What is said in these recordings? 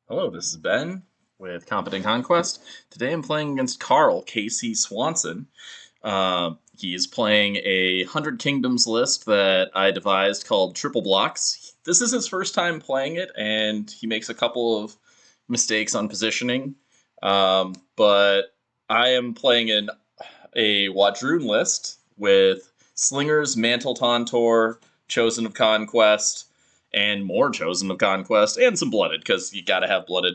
Hello, this is Ben with Competent Conquest. Today I'm playing against Karl, kcswanson. He is playing a 100 Kingdoms list that I devised called Triple Blocks. This is his first time playing it, and he makes a couple of mistakes on positioning. But I am playing in a Wadrhun list with Slingers, Mantle, Tontorr, Chosen of Conquest, and more Chosen of Conquest, and some Blooded, because you gotta have Blooded.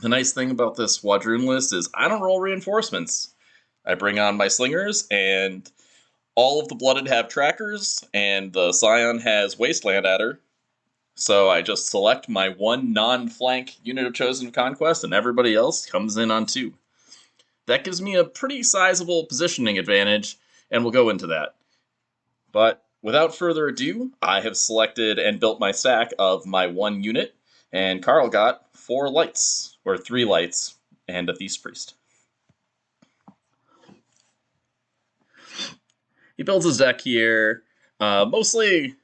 The nice thing about this Wadrhun list is I don't roll reinforcements. I bring on my Slingers, and all of the Blooded have trackers, and the Scion has Wasteland Adder. So I just select my one non-flank unit of Chosen of Conquest, and everybody else comes in on 2. That gives me a pretty sizable positioning advantage, and we'll go into that. But without further ado, I have selected and built my stack of my 1 unit, and Karl got 4 lights, or 3 lights, and a Theist Priest. He builds his deck here. Mostly,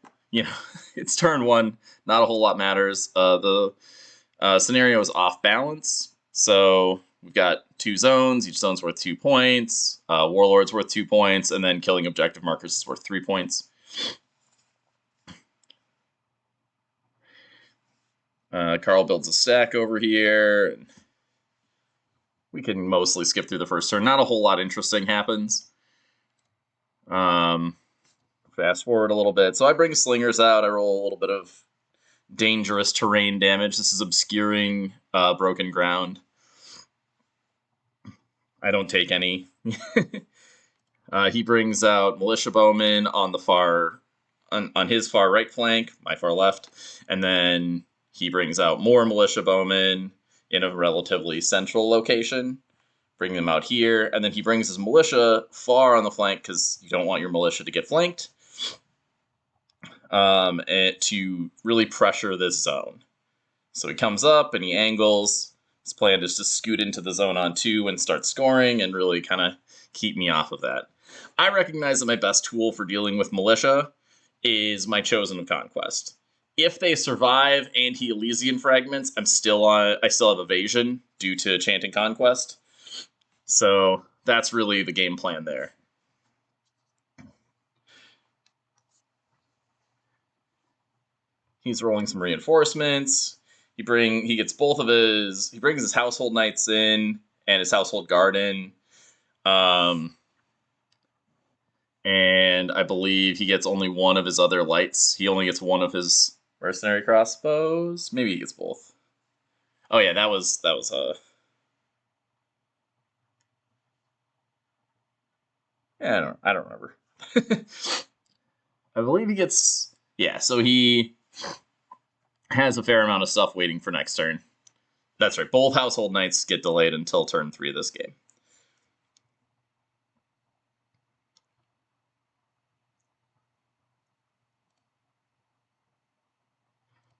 it's turn 1, not a whole lot matters. The scenario is off balance, so we've got 2 zones. Each zone's worth 2 points. Warlord's worth 2 points, and then killing objective markers is worth 3 points. Karl builds a stack over here. We can mostly skip through the first turn. Not a whole lot interesting happens. Fast forward a little bit. So I bring Slingers out. I roll a little bit of dangerous terrain damage. This is obscuring broken ground. I don't take any. He brings out Militia Bowmen on the on his far right flank, my far left, and then he brings out more Militia Bowmen in a relatively central location, bring them out here, and then he brings his militia far on the flank because you don't want your militia to get flanked, and to really pressure this zone. So he comes up and he angles. His plan is to scoot into the zone on 2 and start scoring and really kind of keep me off of that. I recognize that my best tool for dealing with militia is my Chosen of Conquest. If they survive and he Elysian fragments, I still have evasion due to Chanting Conquest. So that's really the game plan there. He's rolling some reinforcements. He brings his household knights in and his household guard in. And I believe he gets only one of his other lights. He only gets one of his Mercenary Crossbows. Maybe he gets both. Oh yeah, that was yeah, I don't remember. I believe he gets, yeah, so he has a fair amount of stuff waiting for next turn. That's right, both household knights get delayed until turn 3 of this game.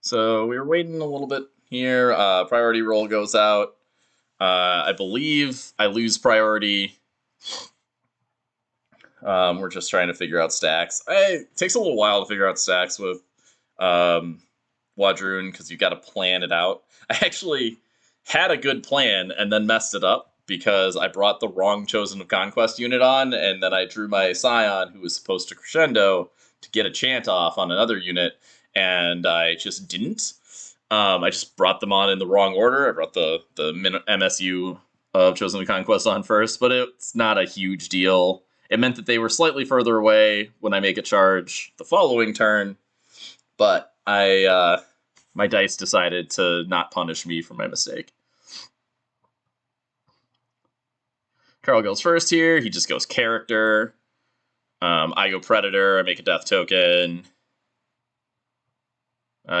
So we were waiting a little bit here. Priority roll goes out. I believe I lose priority. We're just trying to figure out stacks. It takes a little while to figure out stacks with Wadrhun because you got to plan it out. I actually had a good plan and then messed it up because I brought the wrong Chosen of Conquest unit on, and then I drew my Scion, who was supposed to crescendo, to get a chant off on another unit, and I just didn't. I just brought them on in the wrong order. I brought the MSU of Chosen of Conquest on first, but it's not a huge deal. It meant that they were slightly further away when I make a charge the following turn, but my dice decided to not punish me for my mistake. Karl goes first here. He just goes character. I go Predator. I make a death token.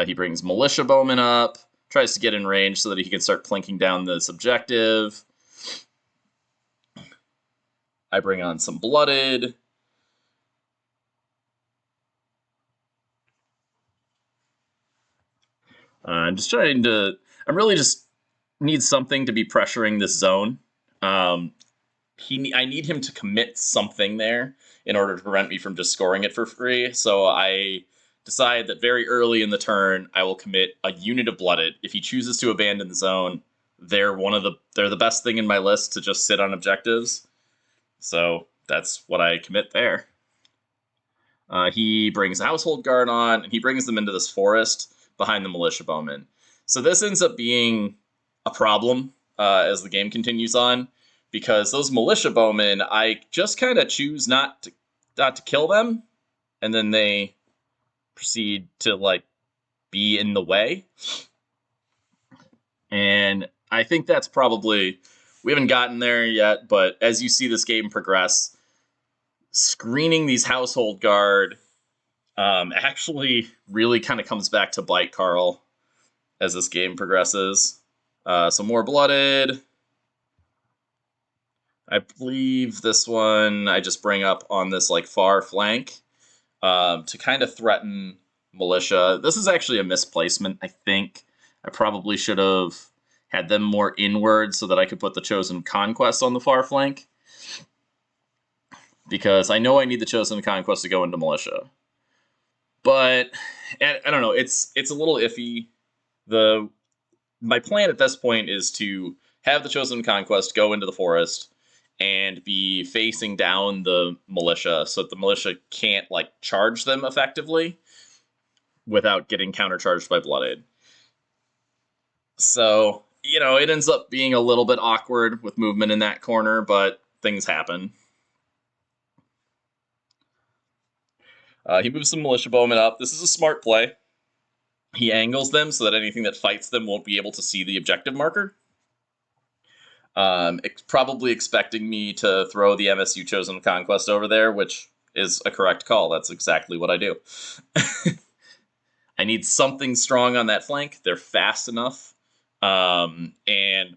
He brings Militia Bowmen up. Tries to get in range so that he can start plinking down this objective. I bring on some Blooded. I'm really just need something to be pressuring this zone. I need him to commit something there in order to prevent me from just scoring it for free. So I decide that very early in the turn I will commit a unit of Blooded. If he chooses to abandon the zone, they're the best thing in my list to just sit on objectives. So that's what I commit there. He brings a Household Guard on, and he brings them into this forest behind the Militia Bowmen. So this ends up being a problem as the game continues on, because those Militia Bowmen, I just kind of choose not to kill them, and then they proceed to like be in the way. And I think that's probably, we haven't gotten there yet, but as you see this game progress, screening these Household Guard actually really kind of comes back to bite Karl as this game progresses. So more Blooded. I believe this one I just bring up on this like far flank to kind of threaten Militia. This is actually a misplacement, I think. I probably should have had them more inward so that I could put the Chosen Conquest on the far flank, because I know I need the Chosen Conquest to go into Militia. But I don't know, it's a little iffy. My plan at this point is to have the Chosen Conquest go into the forest and be facing down the Militia so that the Militia can't like charge them effectively without getting countercharged by Blooded. So, you know, it ends up being a little bit awkward with movement in that corner, but things happen. He moves some Militia Bowmen up. This is a smart play. He angles them so that anything that fights them won't be able to see the objective marker. Probably expecting me to throw the MSU Chosen Conquest over there, which is a correct call. That's exactly what I do. I need something strong on that flank. They're fast enough. And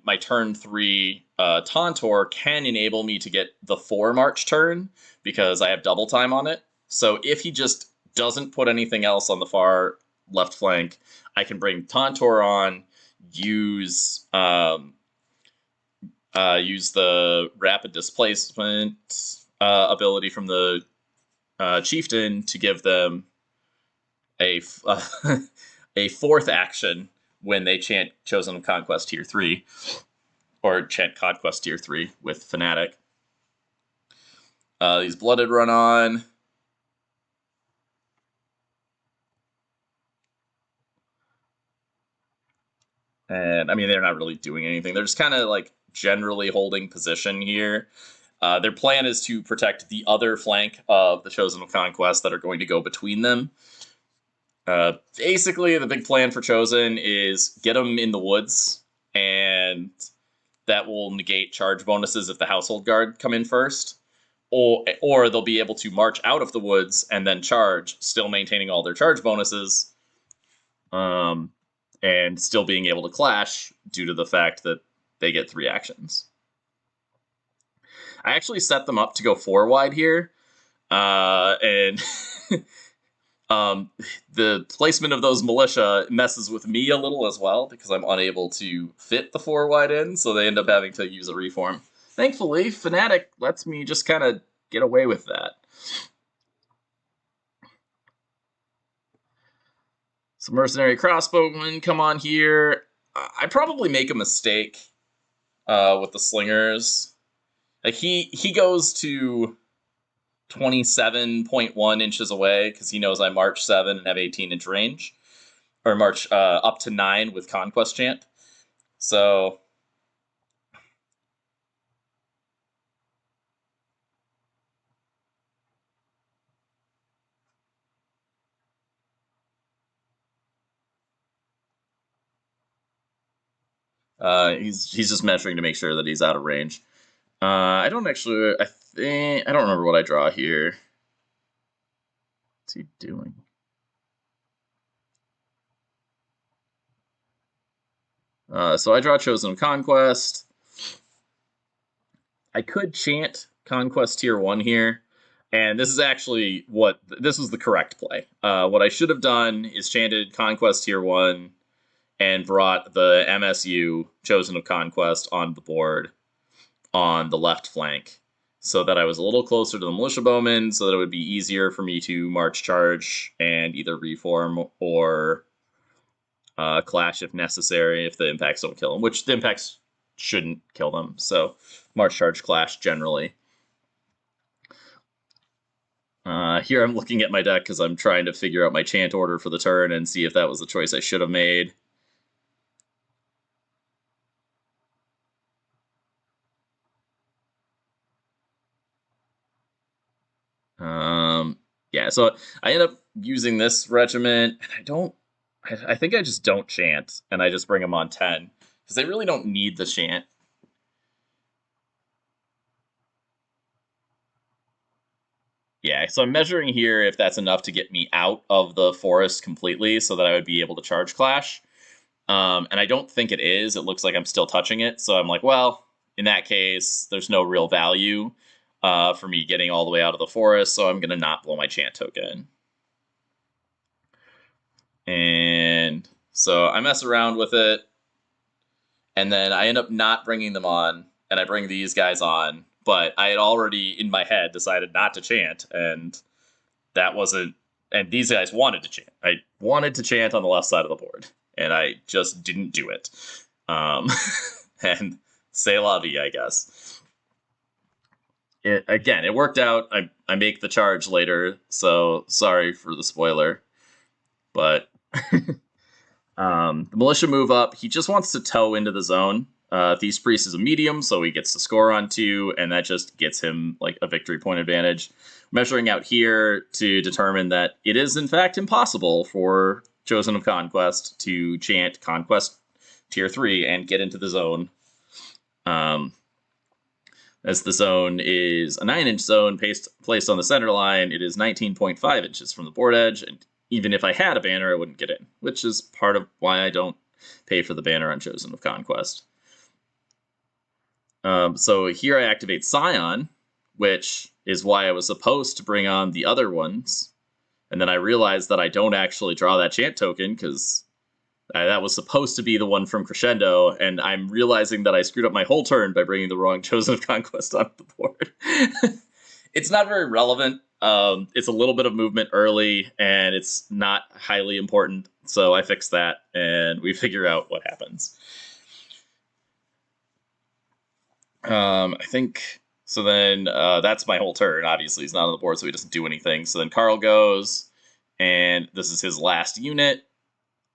my turn 3 Tontorr can enable me to get the 4 march turn because I have double time on it. So if he just doesn't put anything else on the far left flank, I can bring Tontorr on, use the rapid displacement ability from the Chieftain to give them a 4th action when they chant Chosen Conquest Tier 3, or chant Conquest Tier 3 with Fanatic. These Blooded run on. And, I mean, they're not really doing anything. They're just kind of, like, generally holding position here. Their plan is to protect the other flank of the Chosen Conquest that are going to go between them. Basically, the big plan for Chosen is get them in the woods, and that will negate charge bonuses if the Household Guard come in first. Or they'll be able to march out of the woods and then charge, still maintaining all their charge bonuses. And still being able to clash due to the fact that they get 3 actions. I actually set them up to go 4 wide here, and the placement of those Militia messes with me a little as well because I'm unable to fit the 4 wide in, so they end up having to use a reform. Thankfully, Fanatic lets me just kind of get away with that. So Mercenary Crossbowmen come on here. I probably make a mistake with the Slingers. Like he goes to 27.1 inches away because he knows I march 7 and have 18-inch range. Or march up to 9 with Conquest Chant. So he's just measuring to make sure that he's out of range. I don't remember what I draw here. What's he doing? So I draw Chosen Conquest. I could chant Conquest Tier 1 here, and this is actually this was the correct play. What I should have done is chanted Conquest Tier 1 and brought the MSU Chosen of Conquest on the board on the left flank. so that I was a little closer to the Militia Bowmen, so that it would be easier for me to march charge and either reform or clash if necessary if the impacts don't kill them, which the impacts shouldn't kill them. So march charge clash generally. Here I'm looking at my deck because I'm trying to figure out my chant order for the turn and see if that was the choice I should have made. Yeah, so I end up using this regiment, and I think I just don't chant, and I just bring them on 10, because they really don't need the chant. Yeah, so I'm measuring here if that's enough to get me out of the forest completely so that I would be able to charge clash. And I don't think it is. It looks like I'm still touching it. So I'm like, well, in that case, there's no real value for me getting all the way out of the forest, so I'm going to not blow my chant token. And so I mess around with it, and then I end up not bringing them on, and I bring these guys on, but I had already, in my head, decided not to chant, and that wasn't... And these guys wanted to chant. I wanted to chant on the left side of the board, and I just didn't do it. And c'est la vie, I guess. It worked out. I make the charge later, so sorry for the spoiler. But the militia move up. He just wants to tow into the zone. Theist Priest is a medium, so he gets to score on 2, and that just gets him like a victory point advantage. Measuring out here to determine that it is in fact impossible for Chosen of Conquest to chant Conquest Tier 3 and get into the zone. As the zone is a 9-inch zone placed on the center line, it is 19.5 inches from the board edge, and even if I had a banner, I wouldn't get in, which is part of why I don't pay for the banner on Chosen of Conquest. So here I activate Scion, which is why I was supposed to bring on the other ones, and then I realized that I don't actually draw that chant token, because that was supposed to be the one from Crescendo, and I'm realizing that I screwed up my whole turn by bringing the wrong Chosen of Conquest onto the board. It's not very relevant. It's a little bit of movement early, and it's not highly important, so I fix that, and we figure out what happens. I think... So then that's my whole turn. Obviously, he's not on the board, so he doesn't do anything. So then Karl goes, and this is his last unit.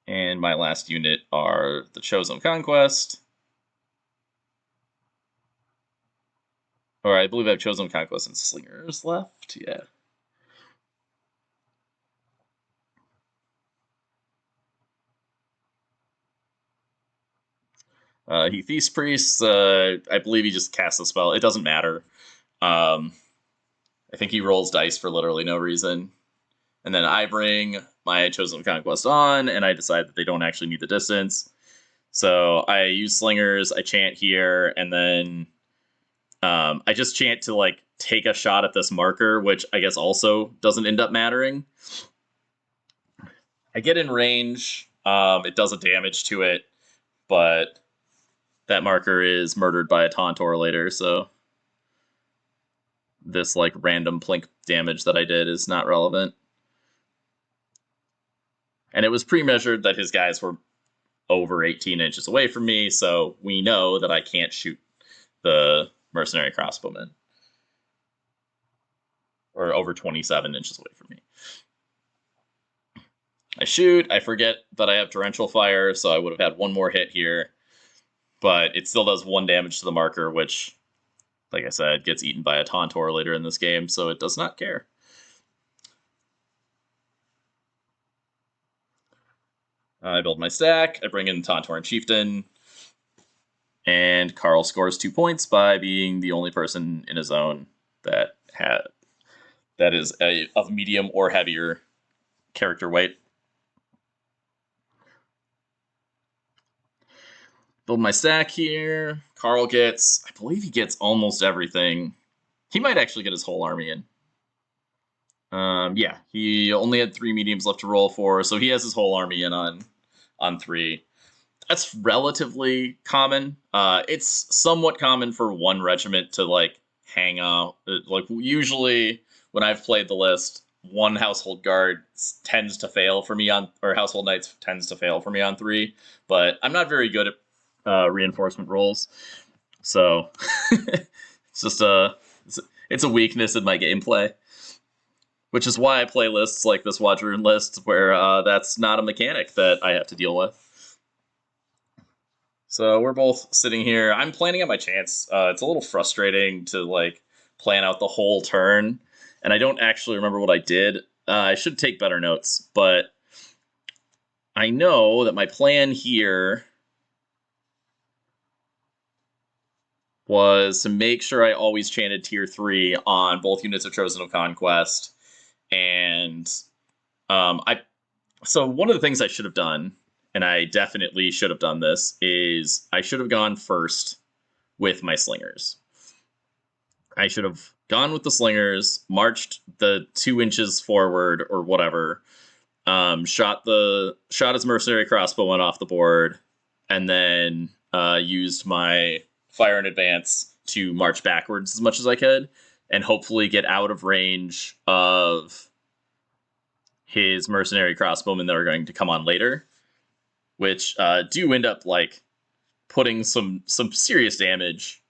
And my last unit are the Chosen of Conquest. Or I believe I have Chosen of Conquest and Slingers left. Yeah. He Theist Priest. I believe he just casts a spell. It doesn't matter. I think he rolls dice for literally no reason. And then I bring my Chosen of Conquest on, and I decide that they don't actually need the distance. So I use Slingers, I chant here, and then I just chant to like take a shot at this marker, which I guess also doesn't end up mattering. I get in range. It does a damage to it, but that marker is murdered by a Tontorr later, so this like random plink damage that I did is not relevant. And it was pre-measured that his guys were over 18 inches away from me, so we know that I can't shoot the Mercenary Crossbowmen. Or over 27 inches away from me. I shoot, I forget that I have Torrential Fire, so I would have had one more hit here. But it still does 1 damage to the marker, which, like I said, gets eaten by a Tontorr later in this game, so it does not care. I build my stack, I bring in Tontorr and Chieftain, and Karl scores 2 points by being the only person in a zone that is of medium or heavier character weight. Build my stack here. Karl gets, I believe he gets almost everything. He might actually get his whole army in. Yeah, he only had 3 mediums left to roll for, so he has his whole army in on 3. That's relatively common. It's somewhat common for one regiment to like hang out. Like, usually when I've played the list, one household guard tends to fail for me on, or household knights tends to fail for me on 3, but I'm not very good at reinforcement rolls, so it's just it's a weakness in my gameplay, which is why I play lists like this Wadrhun list, where that's not a mechanic that I have to deal with. So we're both sitting here. I'm planning out my chance. It's a little frustrating to like plan out the whole turn, and I don't actually remember what I did. I should take better notes, but I know that my plan here was to make sure I always chanted tier 3 on both units of Chosen of Conquest, and so one of the things I should have done, and I definitely should have done this, is I should have gone first with my slingers. I should have gone with the slingers, marched the 2 inches forward or whatever, shot his Mercenary Crossbowmen off the board, and then used my fire in advance to march backwards as much as I could, and hopefully get out of range of his Mercenary Crossbowmen that are going to come on later, which do end up like putting some serious damage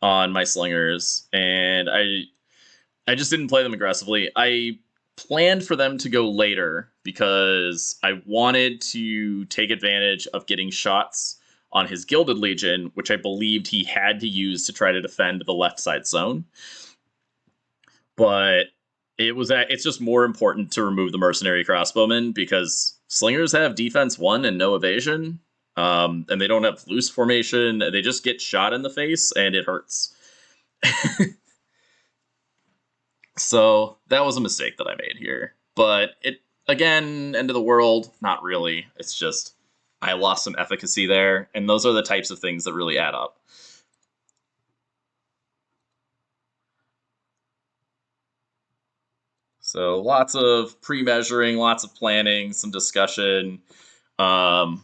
on my slingers, and I just didn't play them aggressively. I planned for them to go later because I wanted to take advantage of getting shots on his Gilded Legion, which I believed he had to use to try to defend the left side zone. But it's just more important to remove the Mercenary Crossbowmen because slingers have defense 1 and no evasion, and they don't have loose formation. They just get shot in the face, and it hurts. So that was a mistake that I made here. But again, end of the world, not really. It's just I lost some efficacy there, and those are the types of things that really add up. So lots of pre-measuring, lots of planning, some discussion, lots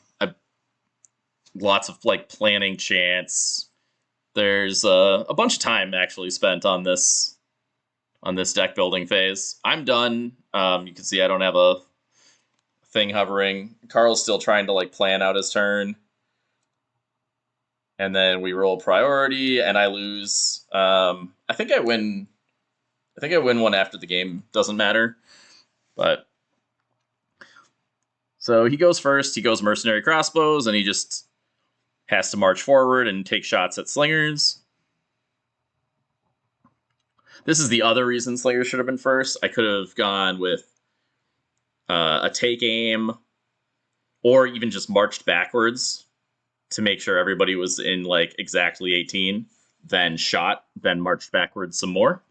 of like planning chance. There's a bunch of time actually spent on this deck building phase. I'm done. You can see I don't have a thing hovering. Karl's still trying to like plan out his turn. And then we roll priority, and I lose. I think I win. I think I win one after the game. Doesn't matter. But so he goes first. He goes Mercenary Crossbows, and he just has to march forward and take shots at slingers. This is the other reason slingers should have been first. I could have gone with a take aim, or even just marched backwards to make sure everybody was in like exactly 18, then shot, then marched backwards some more.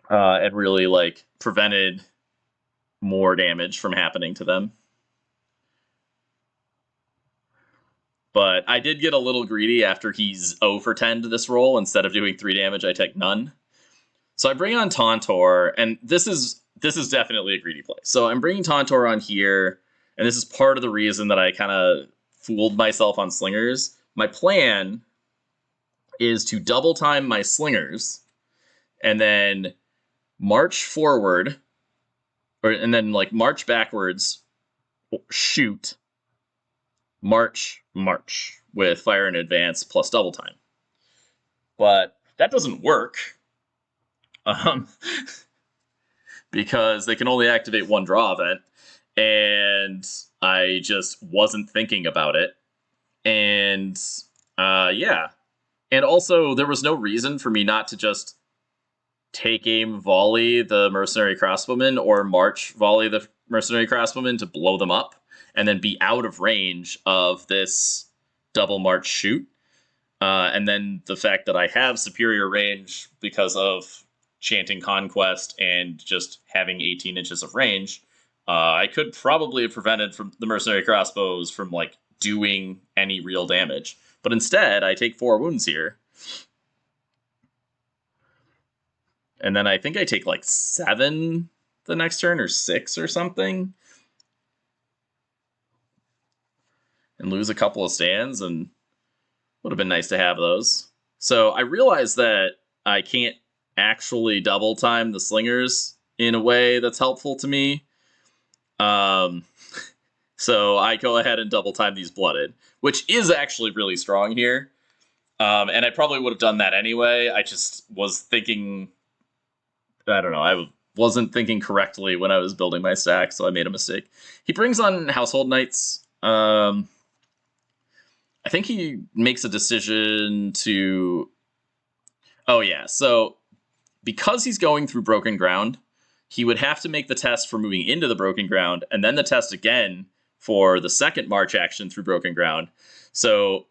And really like prevented more damage from happening to them. But I did get a little greedy after he's 0 for 10 to this roll. Instead of doing 3 damage, I take none. So I bring on Tontorr, and this is definitely a greedy play. So I'm bringing Tontorr on here, and this is part of the reason that I kind of fooled myself on slingers. My plan is to double time my slingers, and then march forward, and then like march backwards, shoot, march with fire in advance plus double time. But that doesn't work, because they can only activate 1 draw event, and I just wasn't thinking about it. And yeah, and also there was no reason for me not to just take aim volley the Mercenary Crossbowmen or march volley the Mercenary Crossbowmen to blow them up and then be out of range of this double march shoot. And then the fact that I have superior range because of chanting Conquest and just having 18 inches of range, I could probably have prevented from the Mercenary Crossbows from like doing any real damage. But instead, I take 4 wounds here. And then I think I take like 7 the next turn, or 6 or something. And lose a couple of stands, and would have been nice to have those. So I realized that I can't actually double time the slingers in a way that's helpful to me. So I go ahead and double time these blooded, which is actually really strong here. And I probably would have done that anyway. I just was thinking, I don't know, I wasn't thinking correctly when I was building my stack, so I made a mistake. He brings on Household Knights. I think he makes a decision to... Oh yeah, so because he's going through Broken Ground, he would have to make the test for moving into the Broken Ground, and then the test again for the second March action through Broken Ground. So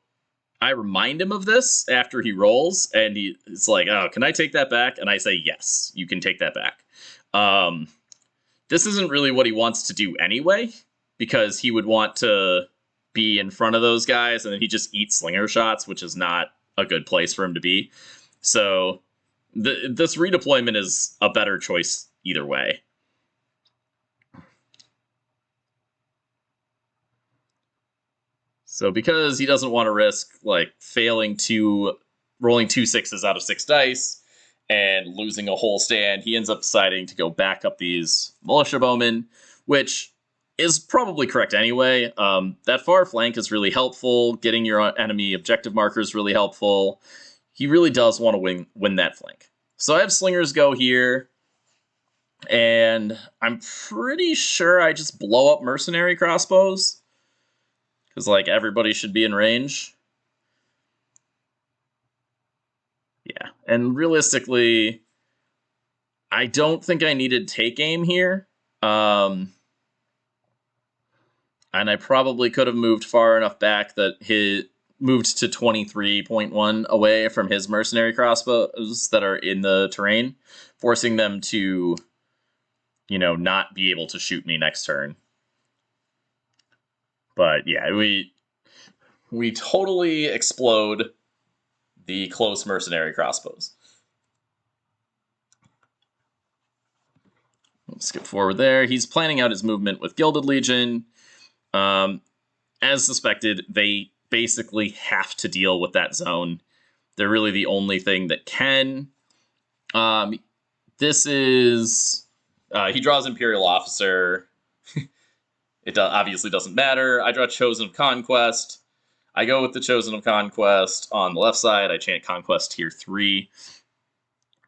I remind him of this after he rolls, and he's like, oh, can I take that back? And I say, yes, you can take that back. This isn't really what he wants to do anyway, because he would want to be in front of those guys, and then he just eats slinger shots, which is not a good place for him to be. So this redeployment is a better choice either way. So because he doesn't want to risk like rolling 2 6s out of 6 dice and losing a whole stand, he ends up deciding to go back up these Militia Bowmen, which is probably correct anyway. That far flank is really helpful. Getting your enemy objective markers really helpful. He really does want to win that flank. So I have slingers go here, and I'm pretty sure I just blow up mercenary crossbows, because like everybody should be in range. Yeah, and realistically, I don't think I needed take aim here. And I probably could have moved far enough back that he moved to 23.1 away from his mercenary crossbows that are in the terrain, forcing them to, you know, not be able to shoot me next turn. But yeah, we totally explode the close mercenary crossbows. Let's skip forward there. He's planning out his movement with Gilded Legion. As suspected, they basically have to deal with that zone. They're really the only thing that can. This is... he draws Imperial Officer. It obviously doesn't matter. I draw Chosen of Conquest. I go with the Chosen of Conquest. On the left side, I chant Conquest Tier 3.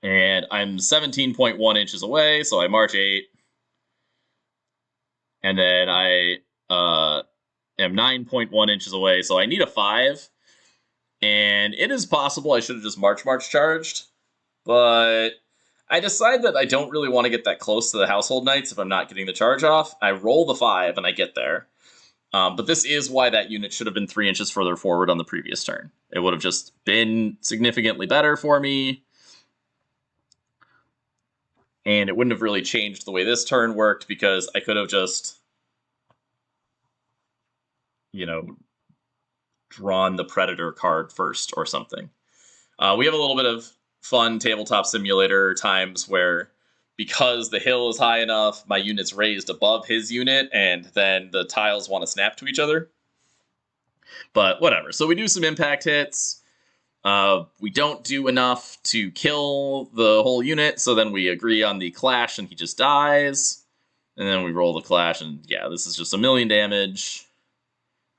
And I'm 17.1 inches away, so I march 8. And then I am 9.1 inches away, so I need a 5. And it is possible I should have just march charged, but I decide that I don't really want to get that close to the Household Knights if I'm not getting the charge off. I roll the 5 and I get there. But this is why that unit should have been 3 inches further forward on the previous turn. It would have just been significantly better for me. And it wouldn't have really changed the way this turn worked, because I could have just, you know, drawn the Predator card first or something. We have a little bit of fun tabletop simulator times where, because the hill is high enough, my unit's raised above his unit, and then the tiles want to snap to each other. But whatever. So we do some impact hits. We don't do enough to kill the whole unit, so then we agree on the clash and he just dies. And then we roll the clash, and yeah, this is just 1,000,000 damage.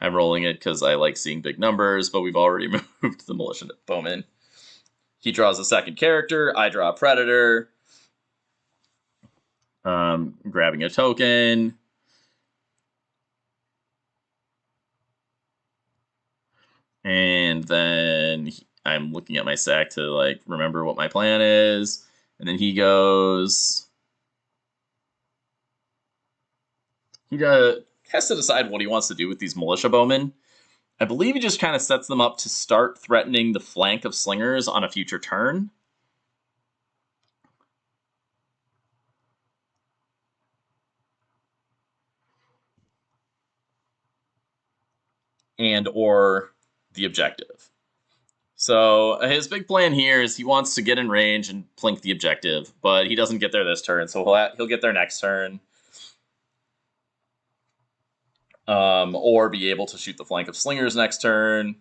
I'm rolling it because I like seeing big numbers, but we've already moved the Militia Bowmen. He draws a second character, I draw a Predator. Grabbing a token. And then I'm looking at my stack to like remember what my plan is. And then he goes... He has to decide what he wants to do with these Militia Bowmen. I believe he just kind of sets them up to start threatening the flank of Slingers on a future turn. And or the objective. So his big plan here is he wants to get in range and plink the objective, but he doesn't get there this turn, so he'll get there next turn. Or be able to shoot the flank of Slingers next turn.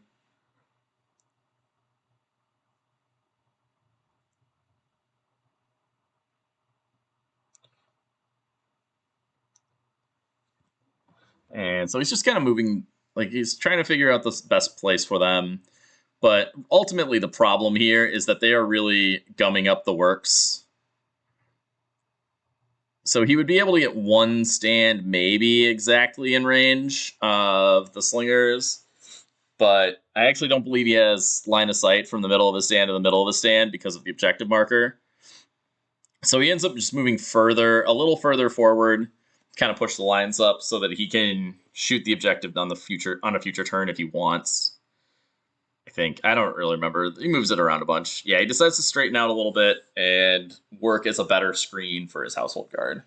And so he's just kind of moving, like he's trying to figure out the best place for them. But ultimately the problem here is that they are really gumming up the works. So he would be able to get one stand maybe exactly in range of the slingers. But I actually don't believe he has line of sight from the middle of his stand to the middle of his stand because of the objective marker. So he ends up just moving further, a little further forward, kind of push the lines up so that he can shoot the objective on a future turn if he wants. I think. I don't really remember. He moves it around a bunch. Yeah, he decides to straighten out a little bit and work as a better screen for his household guard.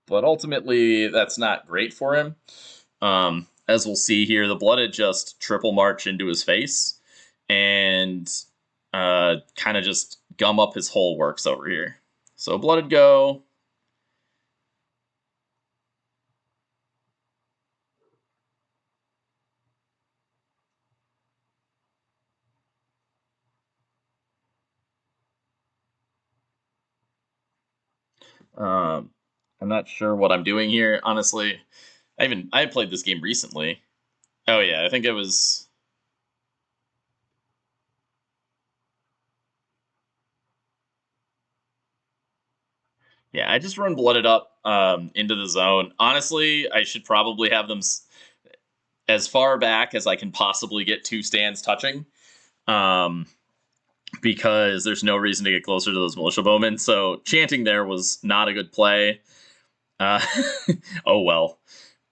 But ultimately, that's not great for him. As we'll see here, the Blooded just triple march into his face and kind of just gum up his whole works over here. So Blooded go. I'm not sure what I'm doing here, honestly. I played this game recently. Oh yeah, I think it was. Yeah, I just run Blooded up into the zone. Honestly, I should probably have them as far back as I can possibly get 2 stands touching. Because there's no reason to get closer to those Militia Bowmen. So chanting there was not a good play. Oh well.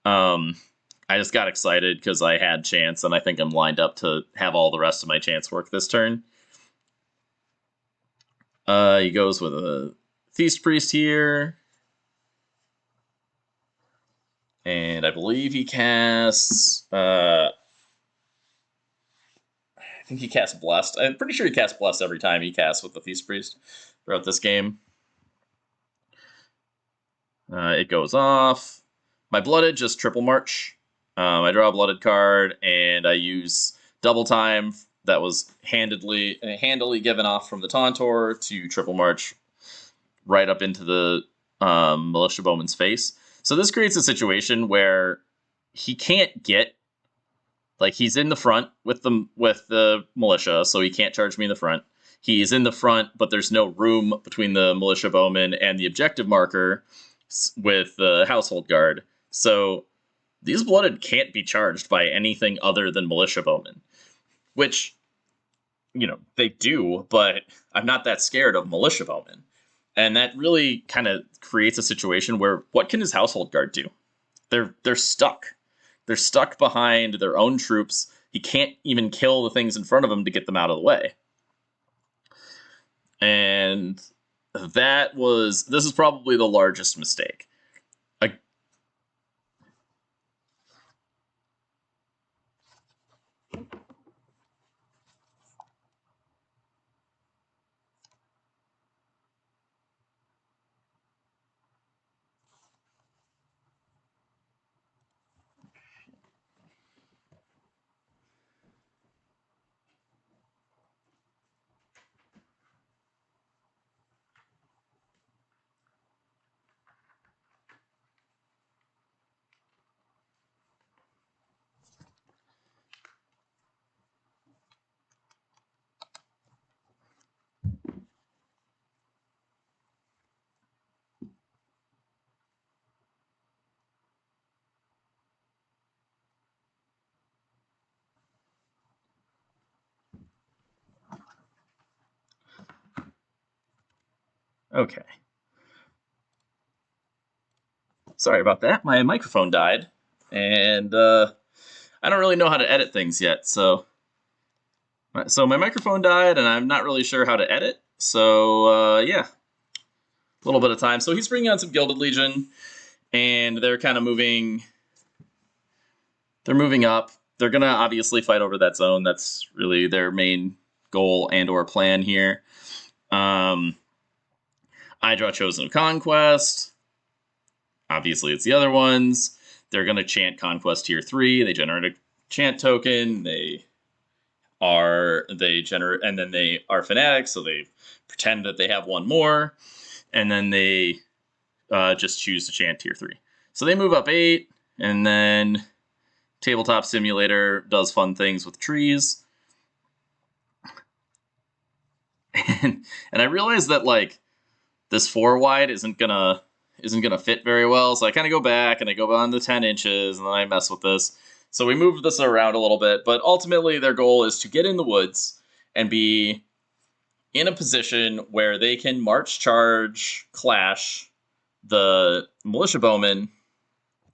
I just got excited because I had chance, and I think I'm lined up to have all the rest of my chance work this turn. He goes with a Theist Priest here. And I believe he casts... I think he casts Blessed. I'm pretty sure he casts Blessed every time he casts with the Theist Priest throughout this game. It goes off. My Blooded just triple march. I draw a Blooded card, and I use double time that was handily given off from the Tontorr to triple march right up into the Militia Bowman's face. So this creates a situation where he can't get, like, he's in the front with the Militia, so he can't charge me in the front. He's in the front, but there's no room between the Militia Bowman and the objective marker with the household guard. So these Blooded can't be charged by anything other than Militia Bowmen. Which, you know, they do, but I'm not that scared of Militia Bowmen. And that really kind of creates a situation where what can his household guard do? They're stuck. They're stuck behind their own troops. He can't even kill the things in front of him to get them out of the way. And this is probably the largest mistake. Okay. Sorry about that. My microphone died, and I don't really know how to edit things yet. So my microphone died, and I'm not really sure how to edit. So yeah, a little bit of time. So he's bringing on some Gilded Legion, and they're kind of moving. They're moving up. They're gonna obviously fight over that zone. That's really their main goal and/or plan here. I draw Chosen of Conquest. Obviously, it's the other ones. They're going to chant Conquest Tier 3. They generate a chant token. They and then they are fanatics, so they pretend that they have one more, and then they just choose to chant tier 3. So they move up 8, and then Tabletop Simulator does fun things with trees. And I realized that like this 4 wide isn't gonna fit very well, so I kind of go back and I go on to 10 inches, and then I mess with this. So we moved this around a little bit, but ultimately their goal is to get in the woods and be in a position where they can march, charge, clash the Militia Bowmen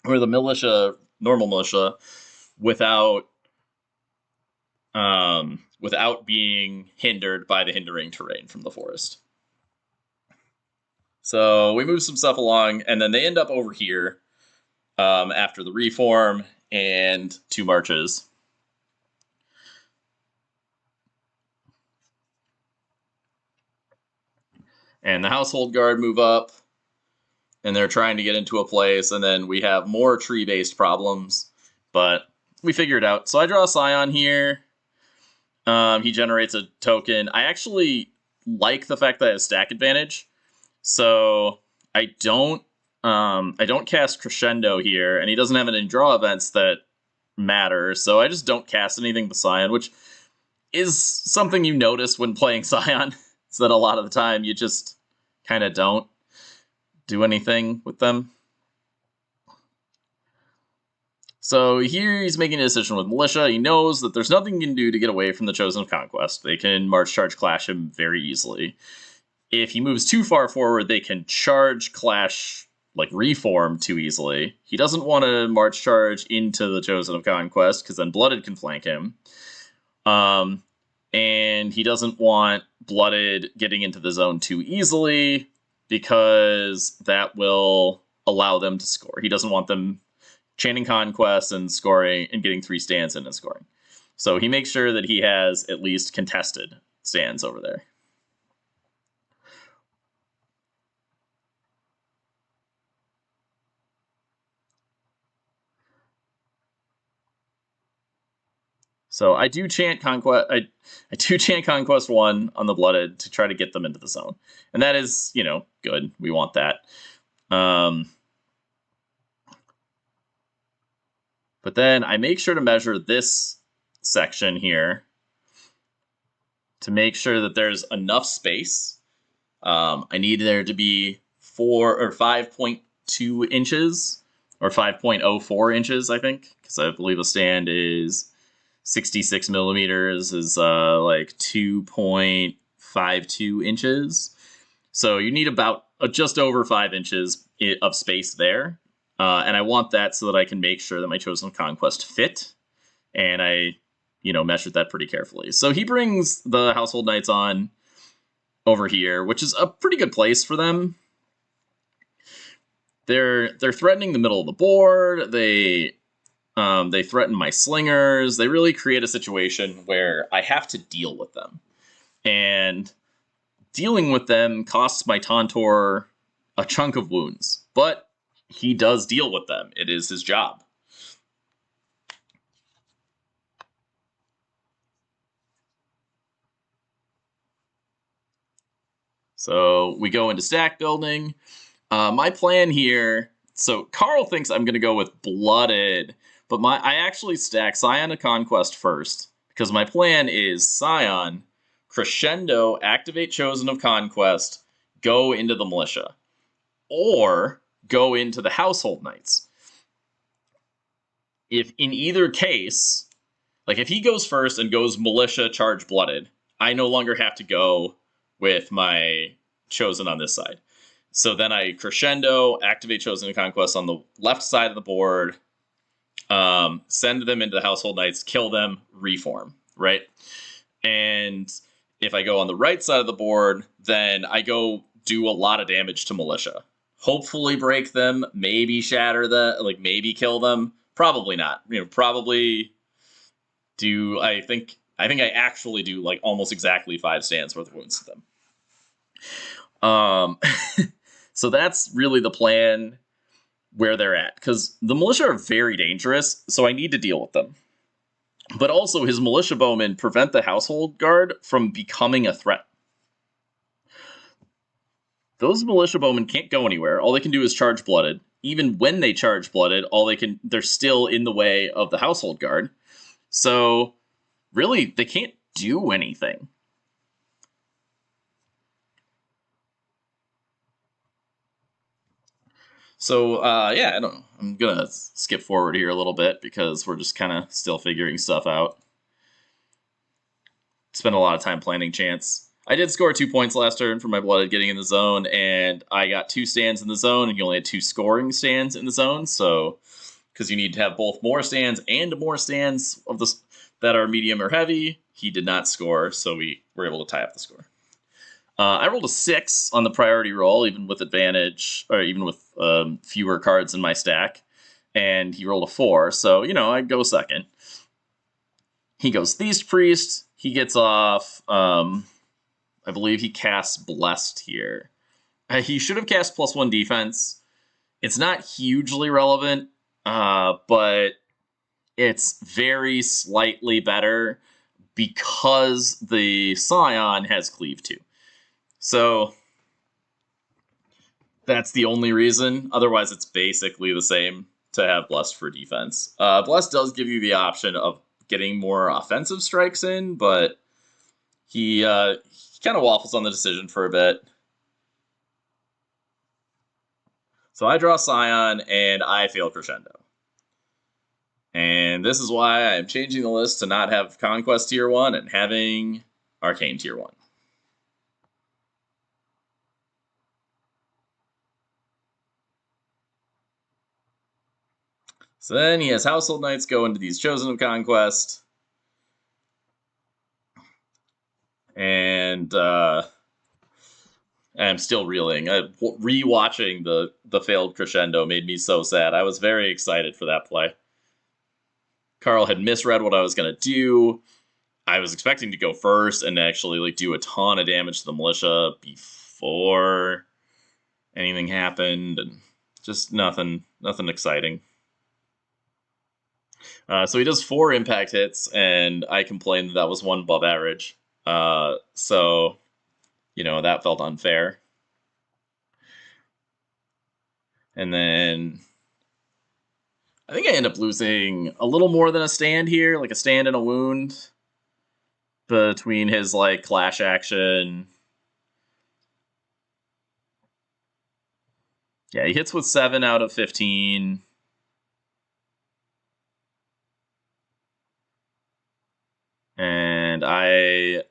or the normal militia, without being hindered by the hindering terrain from the forest. So we move some stuff along, and then they end up over here after the reform and 2 marches. And the Household Guard move up, and they're trying to get into a place, and then we have more tree-based problems, but we figure it out. So I draw a Scion here. He generates a token. I actually like the fact that I have stack advantage, so I don't cast Crescendo here, and he doesn't have any draw events that matter, so I just don't cast anything with Scion, which is something you notice when playing Scion, is that a lot of the time you just kind of don't do anything with them. So here he's making a decision with Militia. He knows that there's nothing he can do to get away from the Chosen of Conquest. They can march, charge, clash him very easily. If he moves too far forward, they can charge, clash, like reform too easily. He doesn't want to march, charge into the Chosen of Conquest, because then Blooded can flank him. And he doesn't want Blooded getting into the zone too easily, because that will allow them to score. He doesn't want them chanting Conquest and scoring and getting 3 stands in and scoring. So he makes sure that he has at least contested stands over there. So I do chant Conquest. I do chant Conquest 1 on the Blooded to try to get them into the zone, and that is, good. We want that. But then I make sure to measure this section here to make sure that there's enough space. I need there to be 4 or 5.2 inches or 5.04 inches, I think, because I believe a stand is 66 millimeters is like 2.52 inches. So you need about just over 5 inches of space there. And I want that so that I can make sure that my Chosen Conquest fit. And I, measured that pretty carefully. So he brings the Household Knights on over here, which is a pretty good place for them. They're threatening the middle of the board. They threaten my slingers. They really create a situation where I have to deal with them. And dealing with them costs my Tontorr a chunk of wounds. But he does deal with them. It is his job. So we go into stack building. My plan here, so Karl thinks I'm going to go with Blooded, but I actually stack Scion to Conquest first, because my plan is Scion, Crescendo, activate Chosen of Conquest, go into the Militia. Or go into the Household Knights. If in either case, like if he goes first and goes Militia, charge, Blooded, I no longer have to go with my Chosen on this side. So then I Crescendo, activate Chosen of Conquest on the left side of the board, send them into the Household Knights, kill them, reform, right? And if I go on the right side of the board, then I go do a lot of damage to Militia. Hopefully break them, maybe shatter maybe kill them. Probably not. Probably do. I think I actually do like almost exactly 5 stands worth of wounds to them. So that's really the plan where they're at, because the Militia are very dangerous, so I need to deal with them. But also, his Militia Bowmen prevent the Household Guard from becoming a threat. Those Militia Bowmen can't go anywhere. All they can do is charge Blooded. Even when they charge Blooded, they're still in the way of the Household Guard. So, really, they can't do anything. So, yeah, I don't know. I'm going to skip forward here a little bit because we're just kind of still figuring stuff out. Spent a lot of time planning chance. I did score 2 points last turn for my Blooded getting in the zone, and I got 2 stands in the zone, and you only had 2 scoring stands in the zone, so because you need to have both more stands and more stands of the that are medium or heavy, he did not score, so we were able to tie up the score. I rolled a 6 on the priority roll, even with advantage, or even with fewer cards in my stack, and he rolled a 4, so, I go second. He goes Theist Priest, he gets off, I believe he casts Blessed here. He should have cast +1 defense. It's not hugely relevant, but it's very slightly better because the Scion has Cleave 2. So that's the only reason. Otherwise, it's basically the same to have Blessed for defense. Blessed does give you the option of getting more offensive strikes in, but he kind of waffles on the decision for a bit. So I draw Scion, and I fail Crescendo. And this is why I'm changing the list to not have Conquest Tier 1 and having Arcane Tier 1. So then he has Household Knights go into these Chosen of Conquest. And I'm still reeling. Rewatching the failed Crescendo made me so sad. I was very excited for that play. Karl had misread what I was going to do. I was expecting to go first and actually do a ton of damage to the militia before anything happened, and just nothing exciting. So he does 4 impact hits, and I complained that was 1 above average. So, that felt unfair. And then I think I end up losing a little more than a stand here, like a stand and a wound between his clash action. Yeah, he hits with 7 out of 15. And I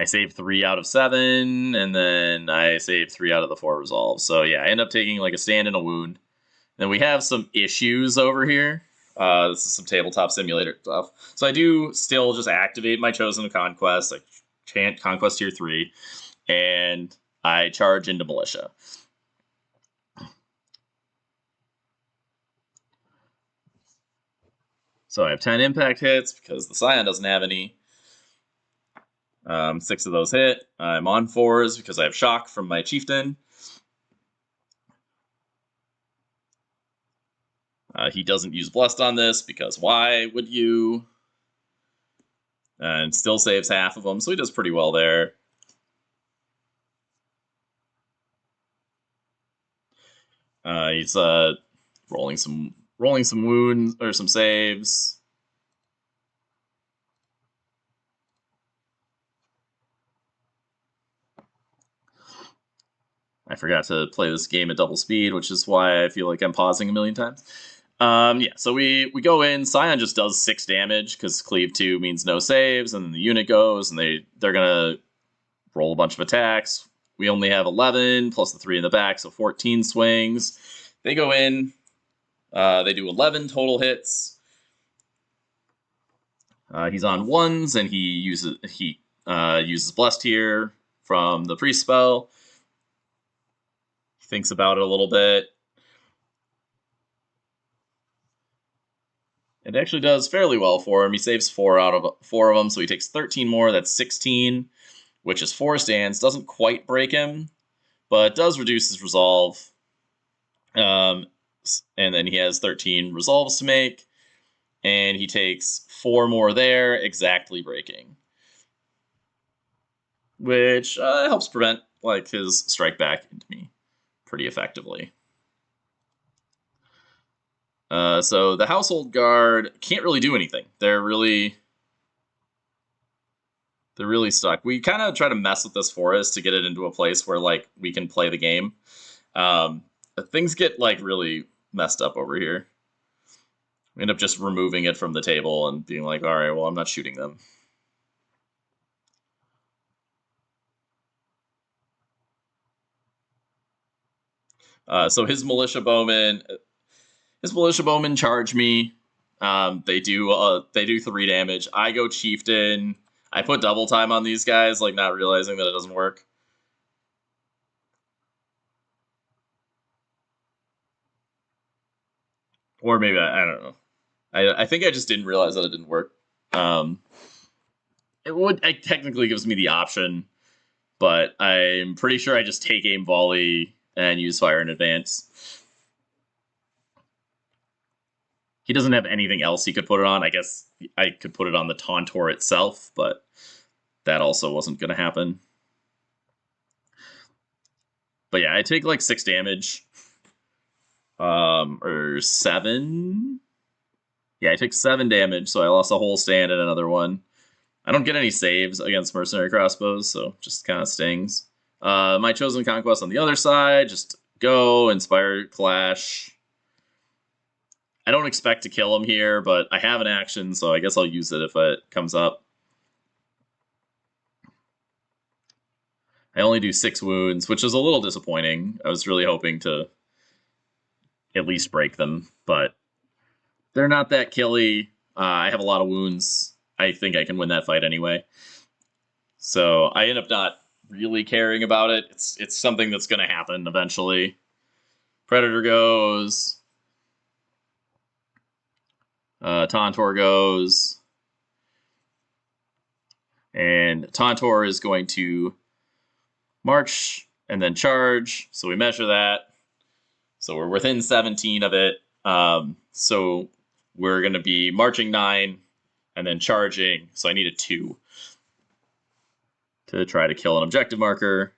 saved 3 out of 7, and then I saved 3 out of the 4 resolves. So yeah, I end up taking a stand and a wound. Then we have some issues over here. This is some tabletop simulator stuff. So I do still just activate my Chosen of Conquest. I chant Conquest Tier 3, and I charge into Militia. So I have 10 impact hits because the Scion doesn't have any. 6 of those hit. I'm on 4s because I have Shock from my Chieftain. He doesn't use Blessed on this because why would you? And still saves half of them, so he does pretty well there. He's rolling some wounds or some saves. I forgot to play this game at double speed, which is why I feel like I'm pausing a million times. Yeah, so we go in. Scion just does 6 damage because Cleave 2 means no saves, and then the unit goes, and they're gonna roll a bunch of attacks. We only have 11 plus the 3 in the back, so 14 swings. They go in. They do 11 total hits. He's on 1s, and he uses Blessed here from the priest spell. He thinks about it a little bit. It actually does fairly well for him. He saves 4 out of 4 of them, so he takes 13 more. That's 16, which is 4 stands. Doesn't quite break him, but does reduce his resolve. And then he has 13 resolves to make. And he takes 4 more there, exactly breaking. Which helps prevent like his strike back into me pretty effectively. So the Household Guard can't really do anything. They're really stuck. We kind of try to mess with this forest to get it into a place where like we can play the game. Things get like really messed up over here. We end up just removing it from the table and being like, all right, well, I'm not shooting them. So his Militia Bowmen charge me. They do 3 damage. I go Chieftain. I put double time on these guys, like not realizing that it doesn't work. Or maybe I don't know. I think I just didn't realize that it didn't work. It technically gives me the option, but I'm pretty sure I just take aim volley and use fire in advance. He doesn't have anything else he could put it on. I guess I could put it on the Tontorr itself, but that also wasn't going to happen. But yeah, I take like 6 damage. Or 7. Yeah, I took 7 damage, so I lost a whole stand and another one. I don't get any saves against Mercenary Crossbows, so just kind of stings. My Chosen Conquest on the other side, just go, Inspire Clash. I don't expect to kill him here, but I have an action, so I guess I'll use it if it comes up. I only do 6 wounds, which is a little disappointing. I was really hoping to at least break them, but they're not that killy. I have a lot of wounds. I think I can win that fight anyway. So I end up not really caring about it. It's something that's going to happen eventually. Predator goes. Tontorr goes. And Tontorr is going to march and then charge. So we measure that. So we're within 17 of it. So we're going to be marching 9 and then charging. So I need a 2 to try to kill an objective marker.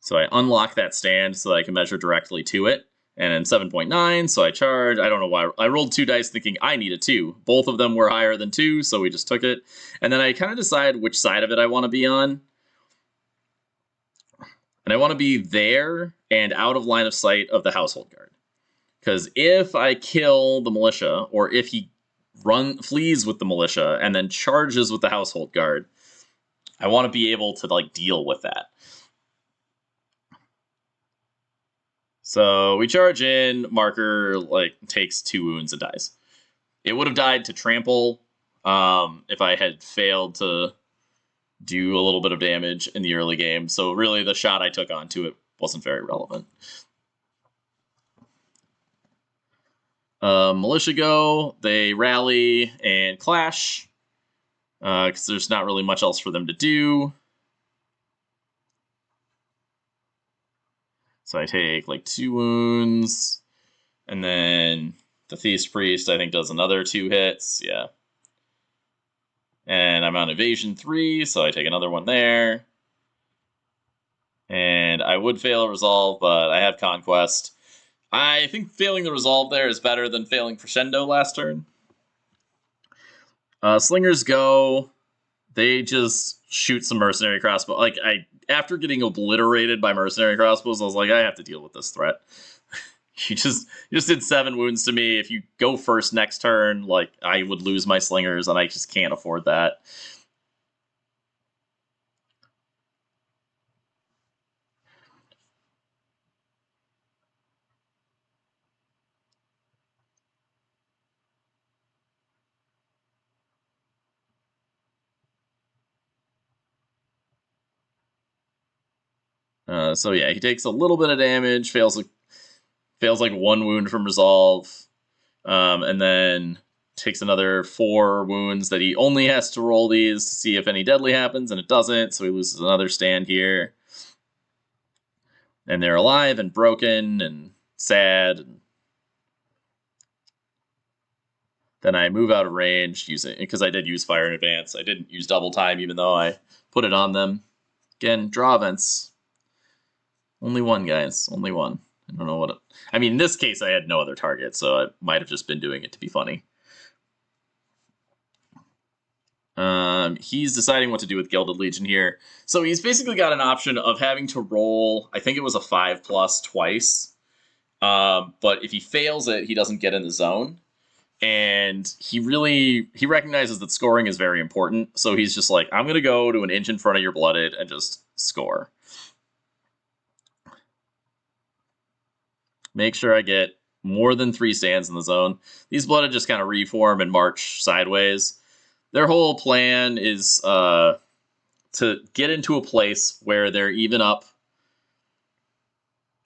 So I unlock that stand so that I can measure directly to it. And then 7.9, so I charge. I don't know why. I rolled 2 dice thinking I need a 2. Both of them were higher than 2, so we just took it. And then I kind of decide which side of it I want to be on. And I want to be there and out of line of sight of the Household Guard. Because if I kill the Militia, or if he flees with the Militia and then charges with the Household Guard, I want to be able to like deal with that. So we charge in, marker like takes 2 wounds and dies. It would have died to trample if I had failed to do a little bit of damage in the early game. So really the shot I took onto it wasn't very relevant. Militia go, they rally and clash because there's not really much else for them to do. So I take like 2 wounds, and then the Theist Priest I think does another 2 hits, yeah. And I'm on evasion 3, so I take another one there. And I would fail a resolve, but I have Conquest. I think failing the resolve there is better than failing Crescendo last turn. Slingers go. They just shoot some Mercenary Crossbow. Like, after getting obliterated by Mercenary Crossbows, I was like, I have to deal with this threat. You just did 7 wounds to me. If you go first next turn, like, I would lose my Slingers, and I just can't afford that. So yeah, he takes a little bit of damage, fails like 1 wound from resolve, and then takes another 4 wounds that he only has to roll these to see if any deadly happens, and it doesn't, so he loses another stand here. And they're alive and broken and sad. And then I move out of range using, because I did use fire in advance. I didn't use double time, even though I put it on them. Again, draw events. Only one, guys. Only one. I don't know what... I mean, in this case, I had no other target, so I might have just been doing it to be funny. He's deciding what to do with Gilded Legion here. So he's basically got an option of having to roll, I think it was a 5+ twice. But if he fails it, he doesn't get in the zone. And he recognizes that scoring is very important. So he's just like, I'm going to go to an inch in front of your Blooded and just score. Make sure I get more than 3 stands in the zone. These Blooded just kind of reform and march sideways. Their whole plan is to get into a place where they're even up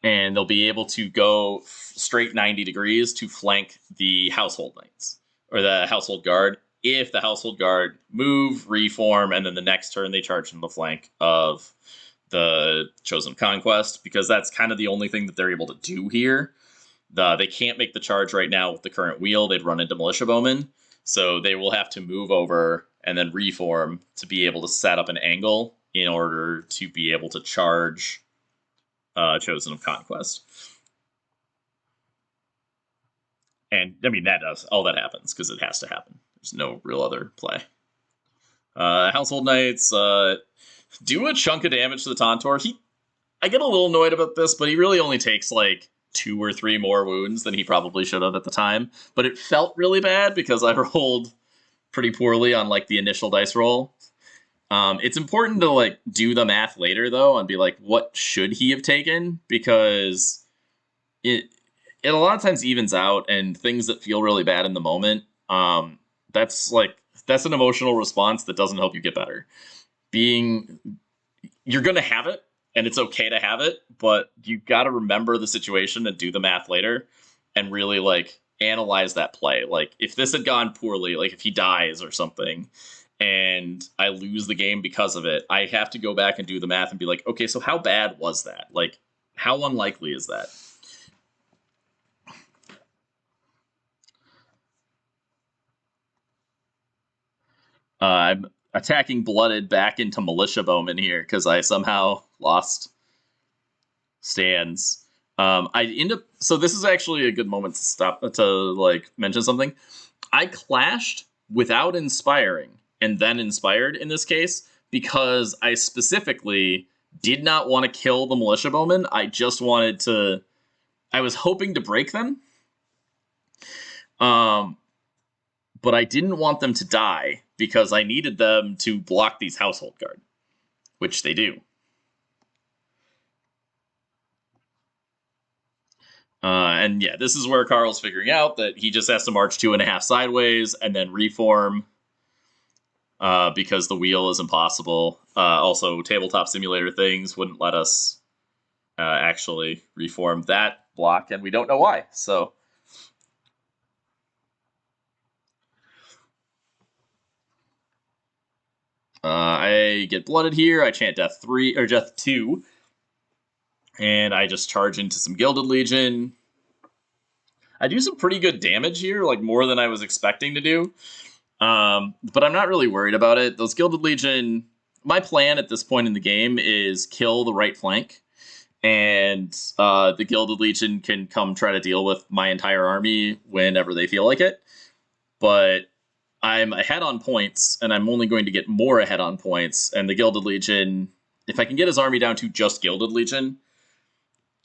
and they'll be able to go straight 90 degrees to flank the Household Knights, or the Household Guard. If the Household Guard move, reform, and then the next turn they charge in the flank of the Chosen Conquest, because that's kind of the only thing that they're able to do here. They can't make the charge right now with the current wheel. They'd run into Militia Bowmen. So they will have to move over and then reform to be able to set up an angle in order to be able to charge Chosen of Conquest. And, I mean, all that happens, because it has to happen. There's no real other play. Household Knights do a chunk of damage to the Tontorr. I get a little annoyed about this, but he really only takes, like, 2 or 3 more wounds than he probably should have at the time. But it felt really bad because I rolled pretty poorly on, like, the initial dice roll. It's important to, like, do the math later, though, and be like, what should he have taken? Because it a lot of times evens out, and things that feel really bad in the moment, that's an emotional response that doesn't help you get better. You're going to have it, and it's okay to have it, but you got to remember the situation and do the math later and really, like, analyze that play. Like, if this had gone poorly, like if he dies or something and I lose the game because of it, I have to go back and do the math and be like, okay, so how bad was that? Like, how unlikely is that? I'm attacking Blooded back into Militia Bowmen here because I somehow lost stands. So this is actually a good moment to stop to like mention something. I clashed without inspiring and then inspired in this case because I specifically did not want to kill the Militia Bowmen. I just wanted to. I was hoping to break them. But I didn't want them to die because I needed them to block these Household Guard, which they do. And yeah, this is where Karl's figuring out that he just has to march 2.5 sideways and then reform because the wheel is impossible. Also, tabletop simulator things wouldn't let us actually reform that block, and we don't know why. So I get Blooded here. I chant Death 3 or Death 2. And I just charge into some Gilded Legion. I do some pretty good damage here, like more than I was expecting to do. But I'm not really worried about it. Those Gilded Legion, my plan at this point in the game is kill the right flank. And the Gilded Legion can come try to deal with my entire army whenever they feel like it. But I'm ahead on points, and I'm only going to get more ahead on points. And the Gilded Legion, if I can get his army down to just Gilded Legion,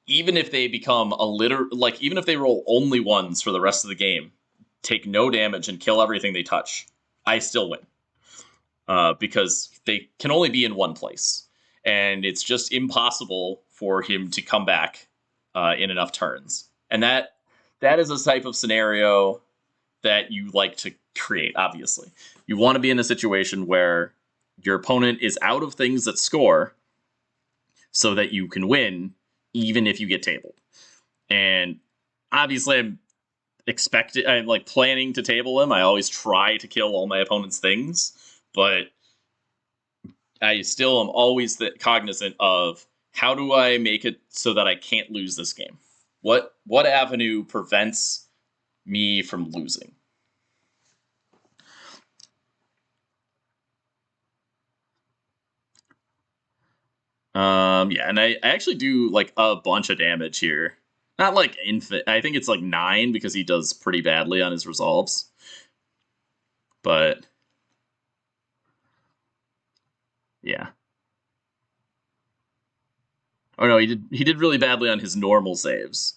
even if they become even if they roll only 1s for the rest of the game, take no damage and kill everything they touch, I still win. Because they can only be in one place. And it's just impossible for him to come back in enough turns. And that is a type of scenario that you like to create, obviously. You want to be in a situation where your opponent is out of things that score so that you can win even if you get tabled. And obviously expected. I'm like planning to table him. I always try to kill all my opponent's things, but I still am always cognizant of how do I make it so that I can't lose this game. What avenue prevents me from losing? Yeah, and I actually do like a bunch of damage here. Not like infinite. I think it's like 9 because he does pretty badly on his resolves. But yeah. Oh no, he did really badly on his normal saves.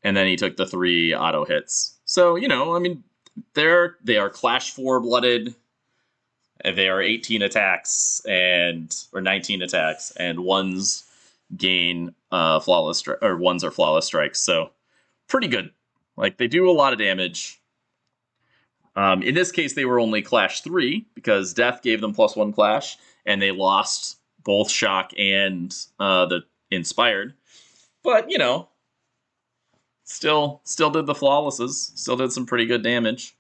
And then he took the 3 auto hits. So, you know, I mean, they are Clash 4 blooded. They are 18 attacks or 19 attacks, and ones gain flawless or ones are flawless strikes. So pretty good. Like they do a lot of damage. In this case, they were only Clash 3 because Death gave them +1 Clash, and they lost both Shock and the Inspired. But you know, still did the flawlesses. Still did some pretty good damage.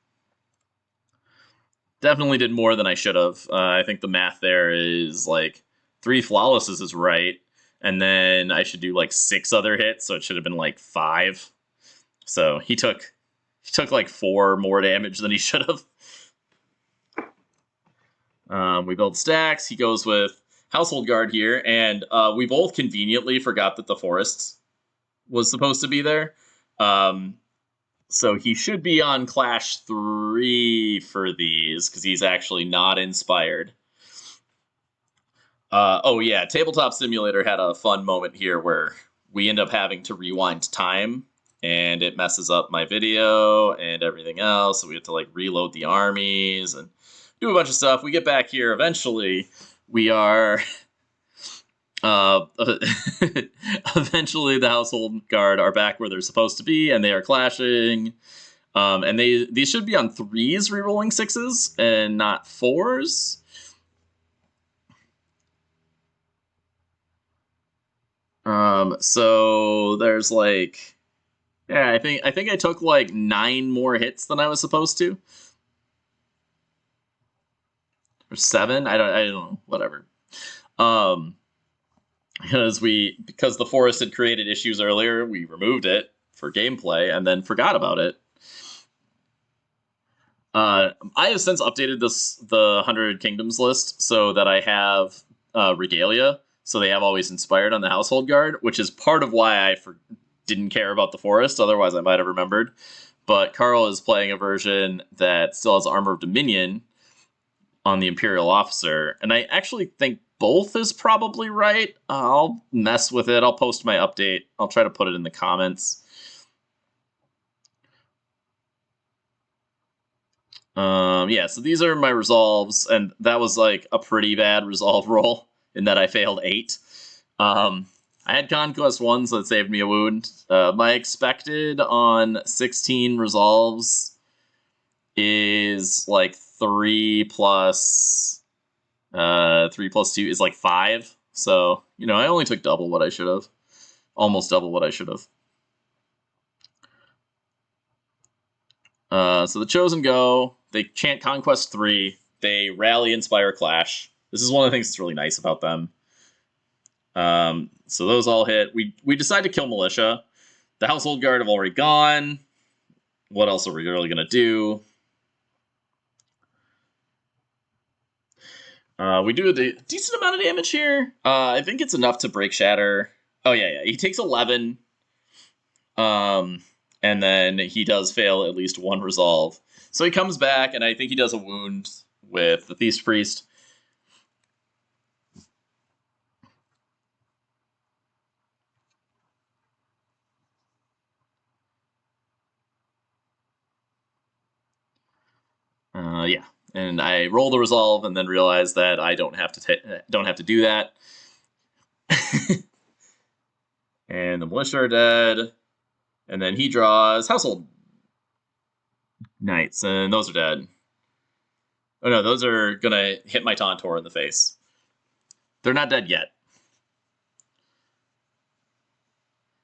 Definitely did more than I should have. I think the math there is like 3 flawlesses is right, and then I should do like 6 other hits, so it should have been like 5. So he took like 4 more damage than he should have. We build stacks. He goes with Household Guard here, and we both conveniently forgot that the Forest was supposed to be there. So he should be on Clash 3 for these, because he's actually not inspired. Oh yeah, Tabletop Simulator had a fun moment here where we end up having to rewind time, and it messes up my video and everything else, so we have to like reload the armies and do a bunch of stuff. We get back here eventually. We are... eventually the Household Guard are back where they're supposed to be, and they are clashing. And these should be on 3s rerolling 6s and not 4s. So there's like, yeah, I think I took like 9 more hits than I was supposed to, or 7. I don't know, whatever. Because the Forest had created issues earlier, we removed it for gameplay and then forgot about it. I have since updated the 100 Kingdoms list so that I have Regalia, so they have always Inspired on the Household Guard, which is part of why I didn't care about the Forest, otherwise I might have remembered. But Karl is playing a version that still has Armor of Dominion on the Imperial Officer, and I actually think both is probably right. I'll mess with it. I'll post my update. I'll try to put it in the comments. Yeah, so these are my resolves, and that was like a pretty bad resolve roll in that I failed 8. I had Conquest 1, so it saved me a wound. My expected on 16 resolves is like 3 plus 2 is like 5. So, you know, I only took double what I should have. Almost double what I should have. So the Chosen go. They chant Conquest 3. They rally, inspire, clash. This is one of the things that's really nice about them. So those all hit. We decide to kill Militia. The Household Guard have already gone. What else are we really going to do? We do a decent amount of damage here. I think it's enough to break Shatter. Oh, yeah. He takes 11. And then he does fail at least 1 resolve. So he comes back, and I think he does a wound with the Theist Priest. Yeah, and I roll the resolve, and then realize that I don't have to do that. And the Militia are dead, and then he draws Household Knights, and those are dead. Oh no, those are gonna hit my Tontorr in the face. They're not dead yet.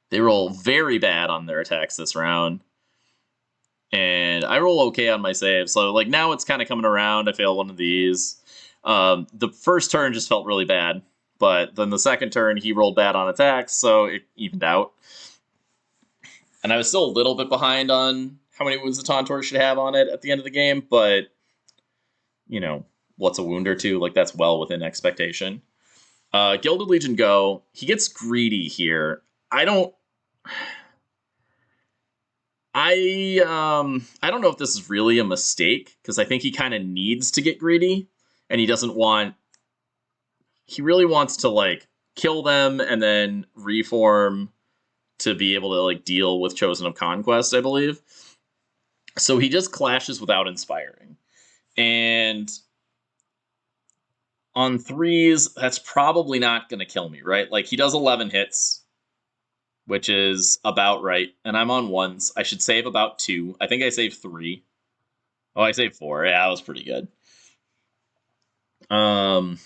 They roll very bad on their attacks this round. and I roll okay on my save. So like now it's kind of coming around. I fail one of these. The first turn just felt really bad, but then the second turn he rolled bad on attacks, so it evened out. And I was still a little bit behind on how many wounds the Tontorr should have on it at the end of the game, but you know, what's a wound or two? Like that's well within expectation. Gilded Legion go. He gets greedy here. I don't know if this is really a mistake, because I think he kind of needs to get greedy, and he doesn't want. He really wants to like kill them and then reform to be able to like deal with Chosen of Conquest, I believe. So he just clashes without inspiring, and on threes, that's probably not going to kill me, right? Like he does 11 hits, which is about right. And I'm on ones. I should save about 2. I think I saved 3. Oh, I saved 4. Yeah, that was pretty good. And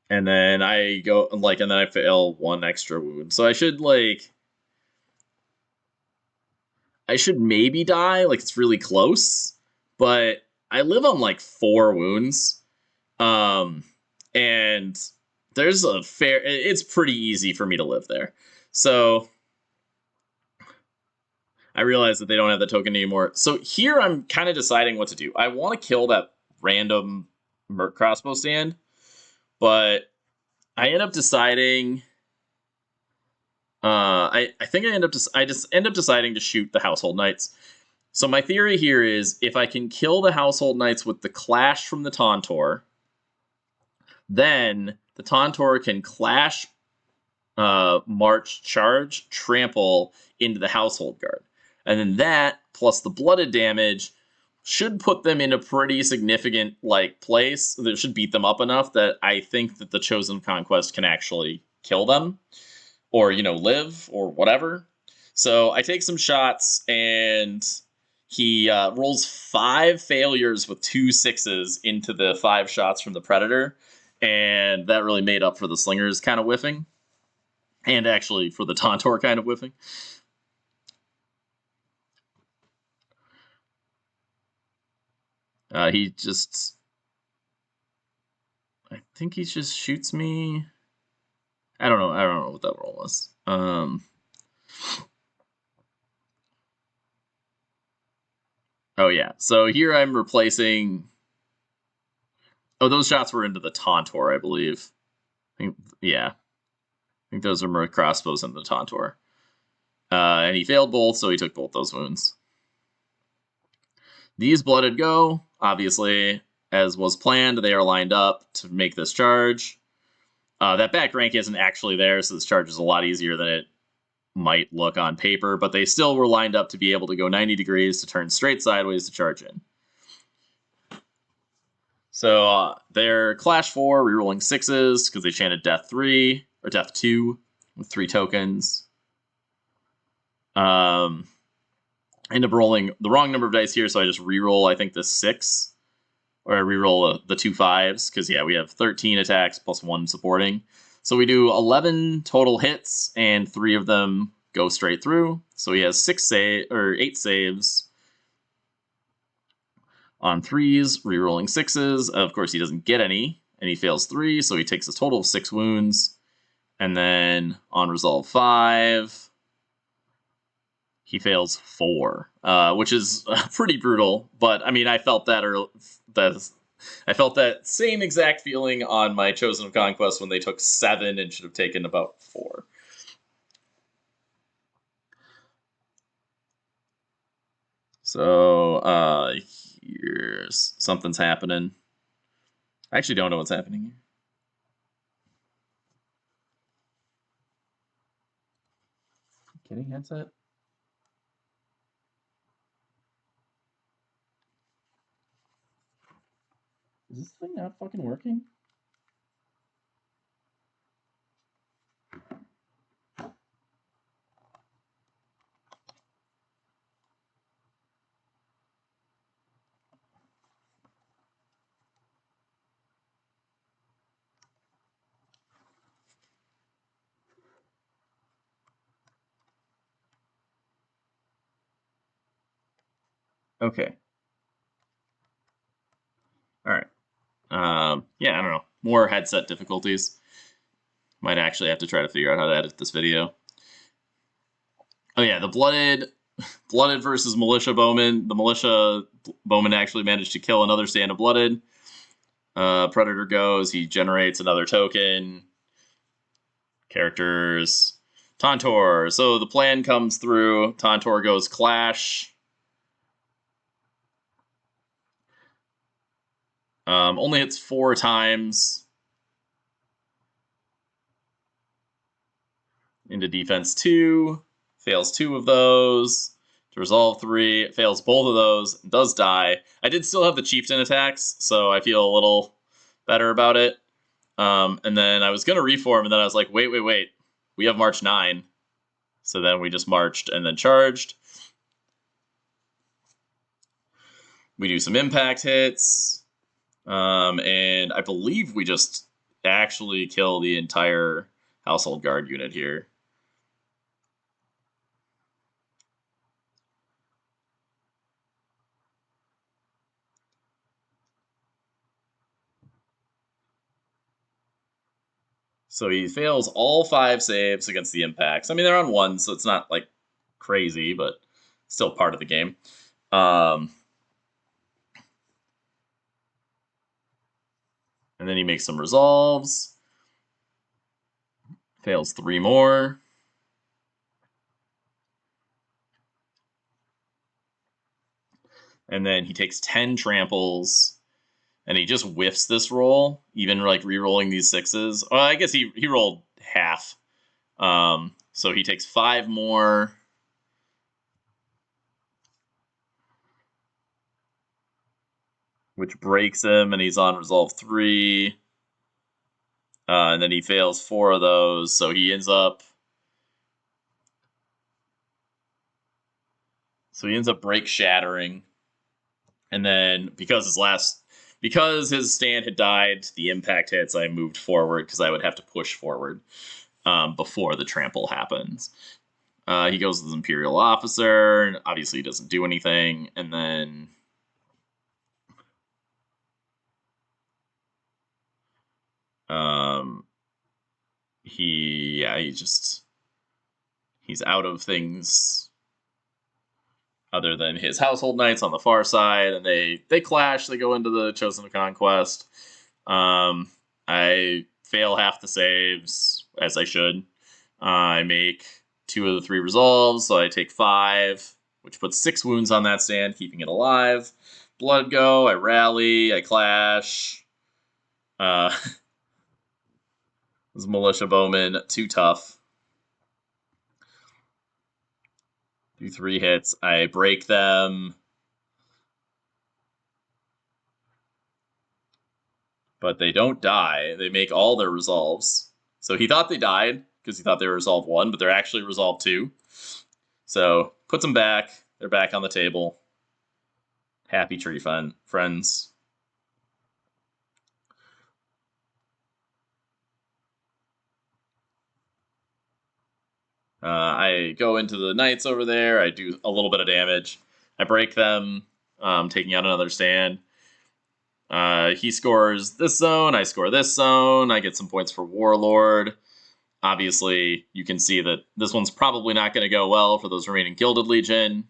then I go like, and then I fail 1 extra wound. So I should maybe die. Like it's really close, but I live on like 4 wounds. And there's a fair. It's pretty easy for me to live there. So I realize that they don't have the token anymore. So here I'm kind of deciding what to do. I want to kill that random Merc crossbow stand, but I end up deciding. I think I just end up deciding to shoot the Household Knights. So my theory here is if I can kill the Household Knights with the Clash from the Tontorr, then the Tontorr can Clash, March, Charge, Trample into the Household Guard. And then that, plus the blooded damage, should put them in a pretty significant like place. That should beat them up enough that I think that the Chosen Conquest can actually kill them, or live, or whatever. So I take some shots, and he rolls 5 failures with 2 6s into the 5 shots from the Predator, and that really made up for the Slingers kind of whiffing, and actually for the Tontorr kind of whiffing. He just... I think he just shoots me. I don't know what that roll was. Oh yeah. So here I'm replacing. Oh, those shots were into the Tontorr, I believe. Yeah. I think those are Merc crossbows into the Tontorr. And he failed both, so he took both those wounds. These blooded go, obviously, as was planned. They are lined up to make this charge. That back rank isn't actually there, so this charge is a lot easier than it might look on paper, but they still were lined up to be able to go 90 degrees to turn straight sideways to charge in. So they're Clash 4, rerolling 6s, because they chanted Death 3, or Death 2, with 3 tokens. End up rolling the wrong number of dice here, so I just reroll, I think, the 6. Or I reroll the 2 5s, because, yeah, we have 13 attacks plus 1 supporting. So we do 11 total hits, and 3 of them go straight through. So he has 8 saves on 3s, rerolling 6s. Of course, he doesn't get any, and he fails 3, so he takes a total of 6 wounds. And then on resolve 5, he fails 4, which is pretty brutal. But I mean, I felt that same exact feeling on my Chosen of Conquest when they took 7 and should have taken about 4. So here's something's happening. I actually don't know what's happening here. Kidding, headset? Is this thing not fucking working? Okay. All right. Yeah, I don't know. More headset difficulties. Might actually have to try to figure out how to edit this video. Oh yeah, the Blooded versus Militia Bowmen. The Militia Bowmen actually managed to kill another stand of Blooded. Predator goes, he generates another token. Characters. Tontorr. So the plan comes through. Tontorr goes Clash. Only hits 4 times. Into defense 2. Fails 2 of those. To resolve 3. Fails both of those. Does die. I did still have the Chieftain attacks, so I feel a little better about it. And then I was going to reform, and then I was like, wait. We have March 9. So then we just marched and then charged. We do some impact hits. And I believe we just actually kill the entire Household Guard unit here. So he fails all 5 saves against the impacts. I mean, they're on 1, so it's not, like, crazy, but still part of the game. And then he makes some resolves. Fails 3 more. And then he takes 10 tramples. And he just whiffs this roll, even, like, re-rolling these 6s. Well, I guess he rolled half. So he takes 5 more. Which breaks him, and he's on resolve 3. And then he fails 4 of those, so he ends up... So he ends up break shattering. And then, because his stand had died, the impact hits, I moved forward, because I would have to push forward before the trample happens. He goes with his Imperial officer, and obviously he doesn't do anything, and then... He's out of things other than his household knights on the far side, and they clash. They go into the Chosen of Conquest. I fail half the saves, as I should. I make 2 of the 3 resolves, so I take 5, which puts 6 wounds on that stand, keeping it alive. Blood go, I rally, I clash. This Militia Bowmen, too tough. Do 3 hits, I break them. But they don't die. They make all their resolves. So he thought they died, because he thought they were resolve 1, but they're actually resolve 2. So, puts them back. They're back on the table. Happy tree friends. I go into the knights over there. I do a little bit of damage. I break them, taking out another stand. He scores this zone. I score this zone. I get some points for Warlord. Obviously, you can see that this one's probably not going to go well for those remaining Gilded Legion.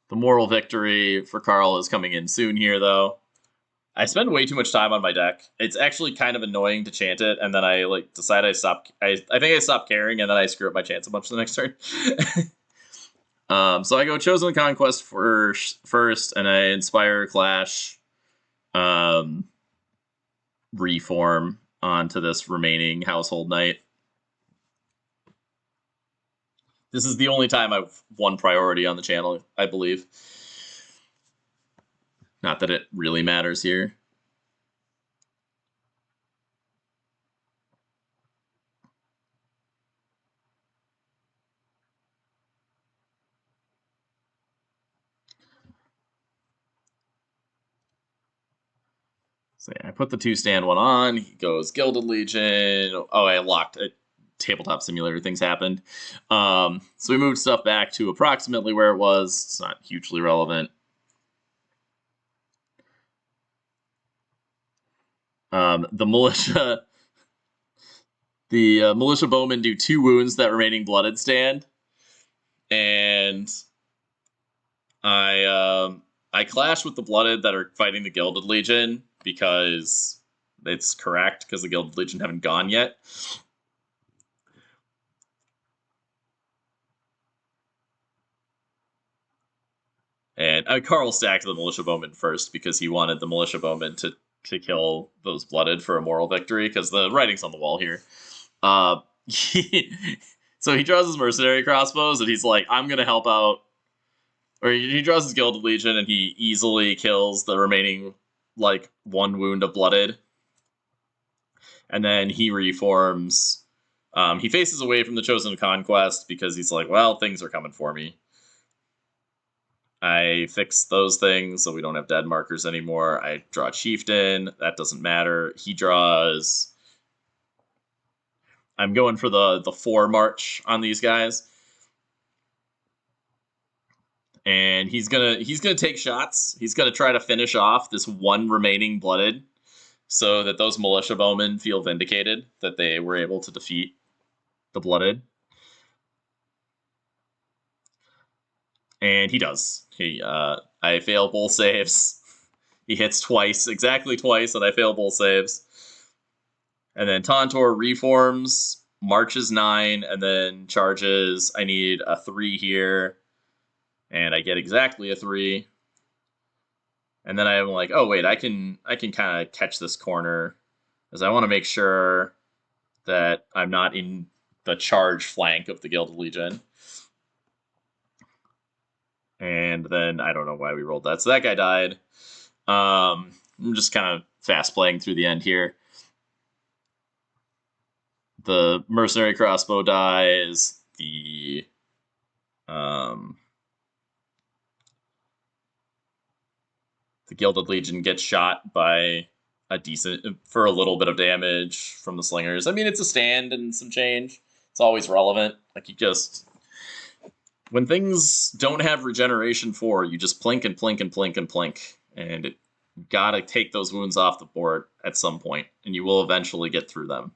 The moral victory for Karl is coming in soon here, though. I spend way too much time on my deck. It's actually kind of annoying to chant it, and then I decide I stop. I think I stop caring, and then I screw up my chants a bunch the next turn. So I go Chosen Conquest first, and I inspire Clash, reform onto this remaining Household Knight. This is the only time I've won priority on the channel, I believe. Not that it really matters here. So yeah, I put the 2 stand 1 on. He goes Gilded Legion. Oh, I locked it. tabletop simulator things happened. So we moved stuff back to approximately where it was. It's not hugely relevant. The militia bowmen do 2 wounds that remaining blooded stand, and I clash with the blooded that are fighting the Gilded Legion because it's correct, because the Gilded Legion haven't gone yet. And Karl stacked the Militia Bowmen first because he wanted the Militia Bowmen to kill those blooded for a moral victory, because the writing's on the wall here. So he draws his Mercenary Crossbows, and he's like, I'm going to help out. Or he draws his Gilded Legion, and he easily kills the remaining, 1 wound of blooded. And then he reforms. He faces away from the Chosen Conquest because he's like, well, things are coming for me. I fix those things so we don't have dead markers anymore. I draw Chieftain. That doesn't matter. He draws... I'm going for the 4 march on these guys. And he's gonna take shots. He's gonna try to finish off this 1 remaining blooded so that those Militia Bowmen feel vindicated that they were able to defeat the blooded. And he does. I fail both saves. He hits twice, exactly twice, and I fail both saves. And then Tontorr reforms, marches 9, and then charges. I need a 3 here, and I get exactly a 3. And then I'm like, oh wait, I can kind of catch this corner, because I want to make sure that I'm not in the charge flank of the Gilded Legion. And then I don't know why we rolled that. So that guy died. I'm just kind of fast playing through the end here. The Mercenary Crossbow dies. The Gilded Legion gets shot by for a little bit of damage from the slingers. I mean, it's a stand and some change. It's always relevant. When things don't have regeneration 4, you just plink and plink and plink and plink. And you gotta take those wounds off the board at some point, and you will eventually get through them.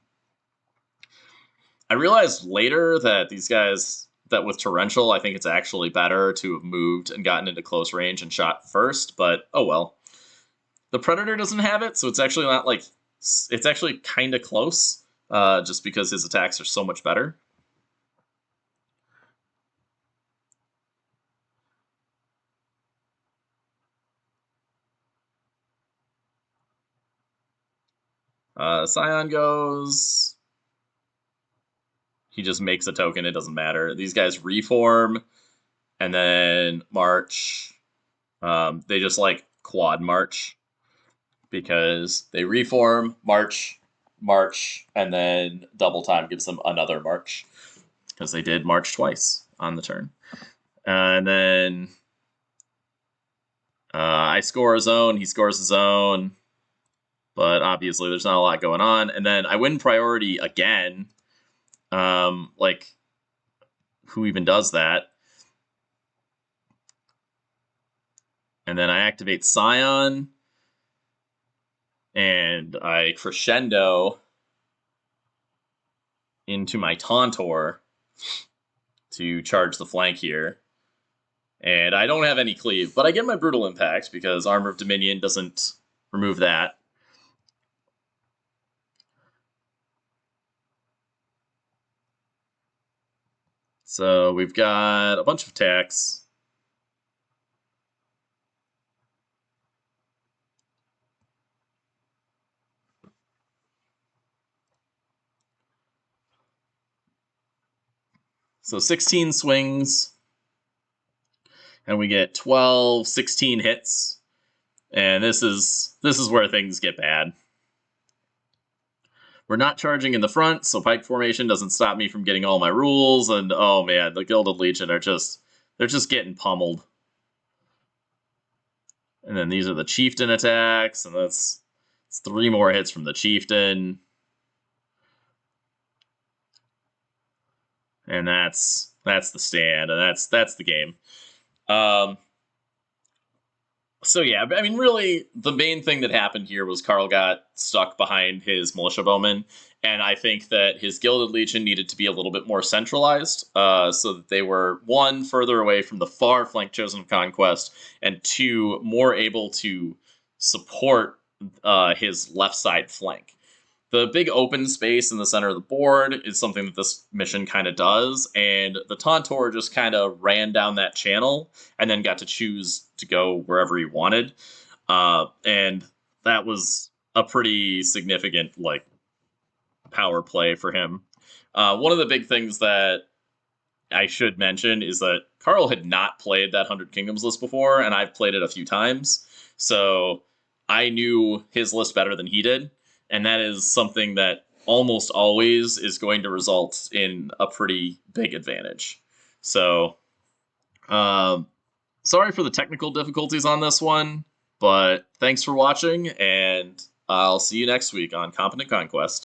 I realized later that these guys, that with Torrential, I think it's actually better to have moved and gotten into close range and shot first, but oh well. The Predator doesn't have it, so it's actually not it's actually kind of close, just because his attacks are so much better. Scion goes. He just makes a token, it doesn't matter. These guys reform, and then march. They just quad march, because they reform, march, and then double time gives them another march, because they did march twice on the turn. And then I score a zone, he scores his own, but obviously there's not a lot going on. And then I win priority again. Who even does that? And then I activate Scion, and I crescendo into my Tontorr to charge the flank here. And I don't have any cleave, but I get my Brutal Impact because Armor of Dominion doesn't remove that. So we've got a bunch of attacks. So 16 swings, and we get 12, 16 hits. And this is where things get bad. We're not charging in the front, so pike formation doesn't stop me from getting all my rules, and oh man, the Gilded Legion they're just getting pummeled. And then these are the Chieftain attacks, and it's 3 more hits from the Chieftain. And that's the stand, and that's the game. So yeah, I mean, really, the main thing that happened here was Karl got stuck behind his Militia Bowmen, and I think that his Gilded Legion needed to be a little bit more centralized, so that they were, one, further away from the far flank chosen of Conquest, and two, more able to support his left side flank. The big open space in the center of the board is something that this mission kind of does, and the Tontorr just kind of ran down that channel and then got to choose to go wherever he wanted. And that was a pretty significant, like, power play for him. One of the big things that I should mention is that Karl had not played that 100 Kingdoms list before, and I've played it a few times, so I knew his list better than he did. And that is something that almost always is going to result in a pretty big advantage. So, sorry for the technical difficulties on this one, but thanks for watching, and I'll see you next week on Competent Conquest.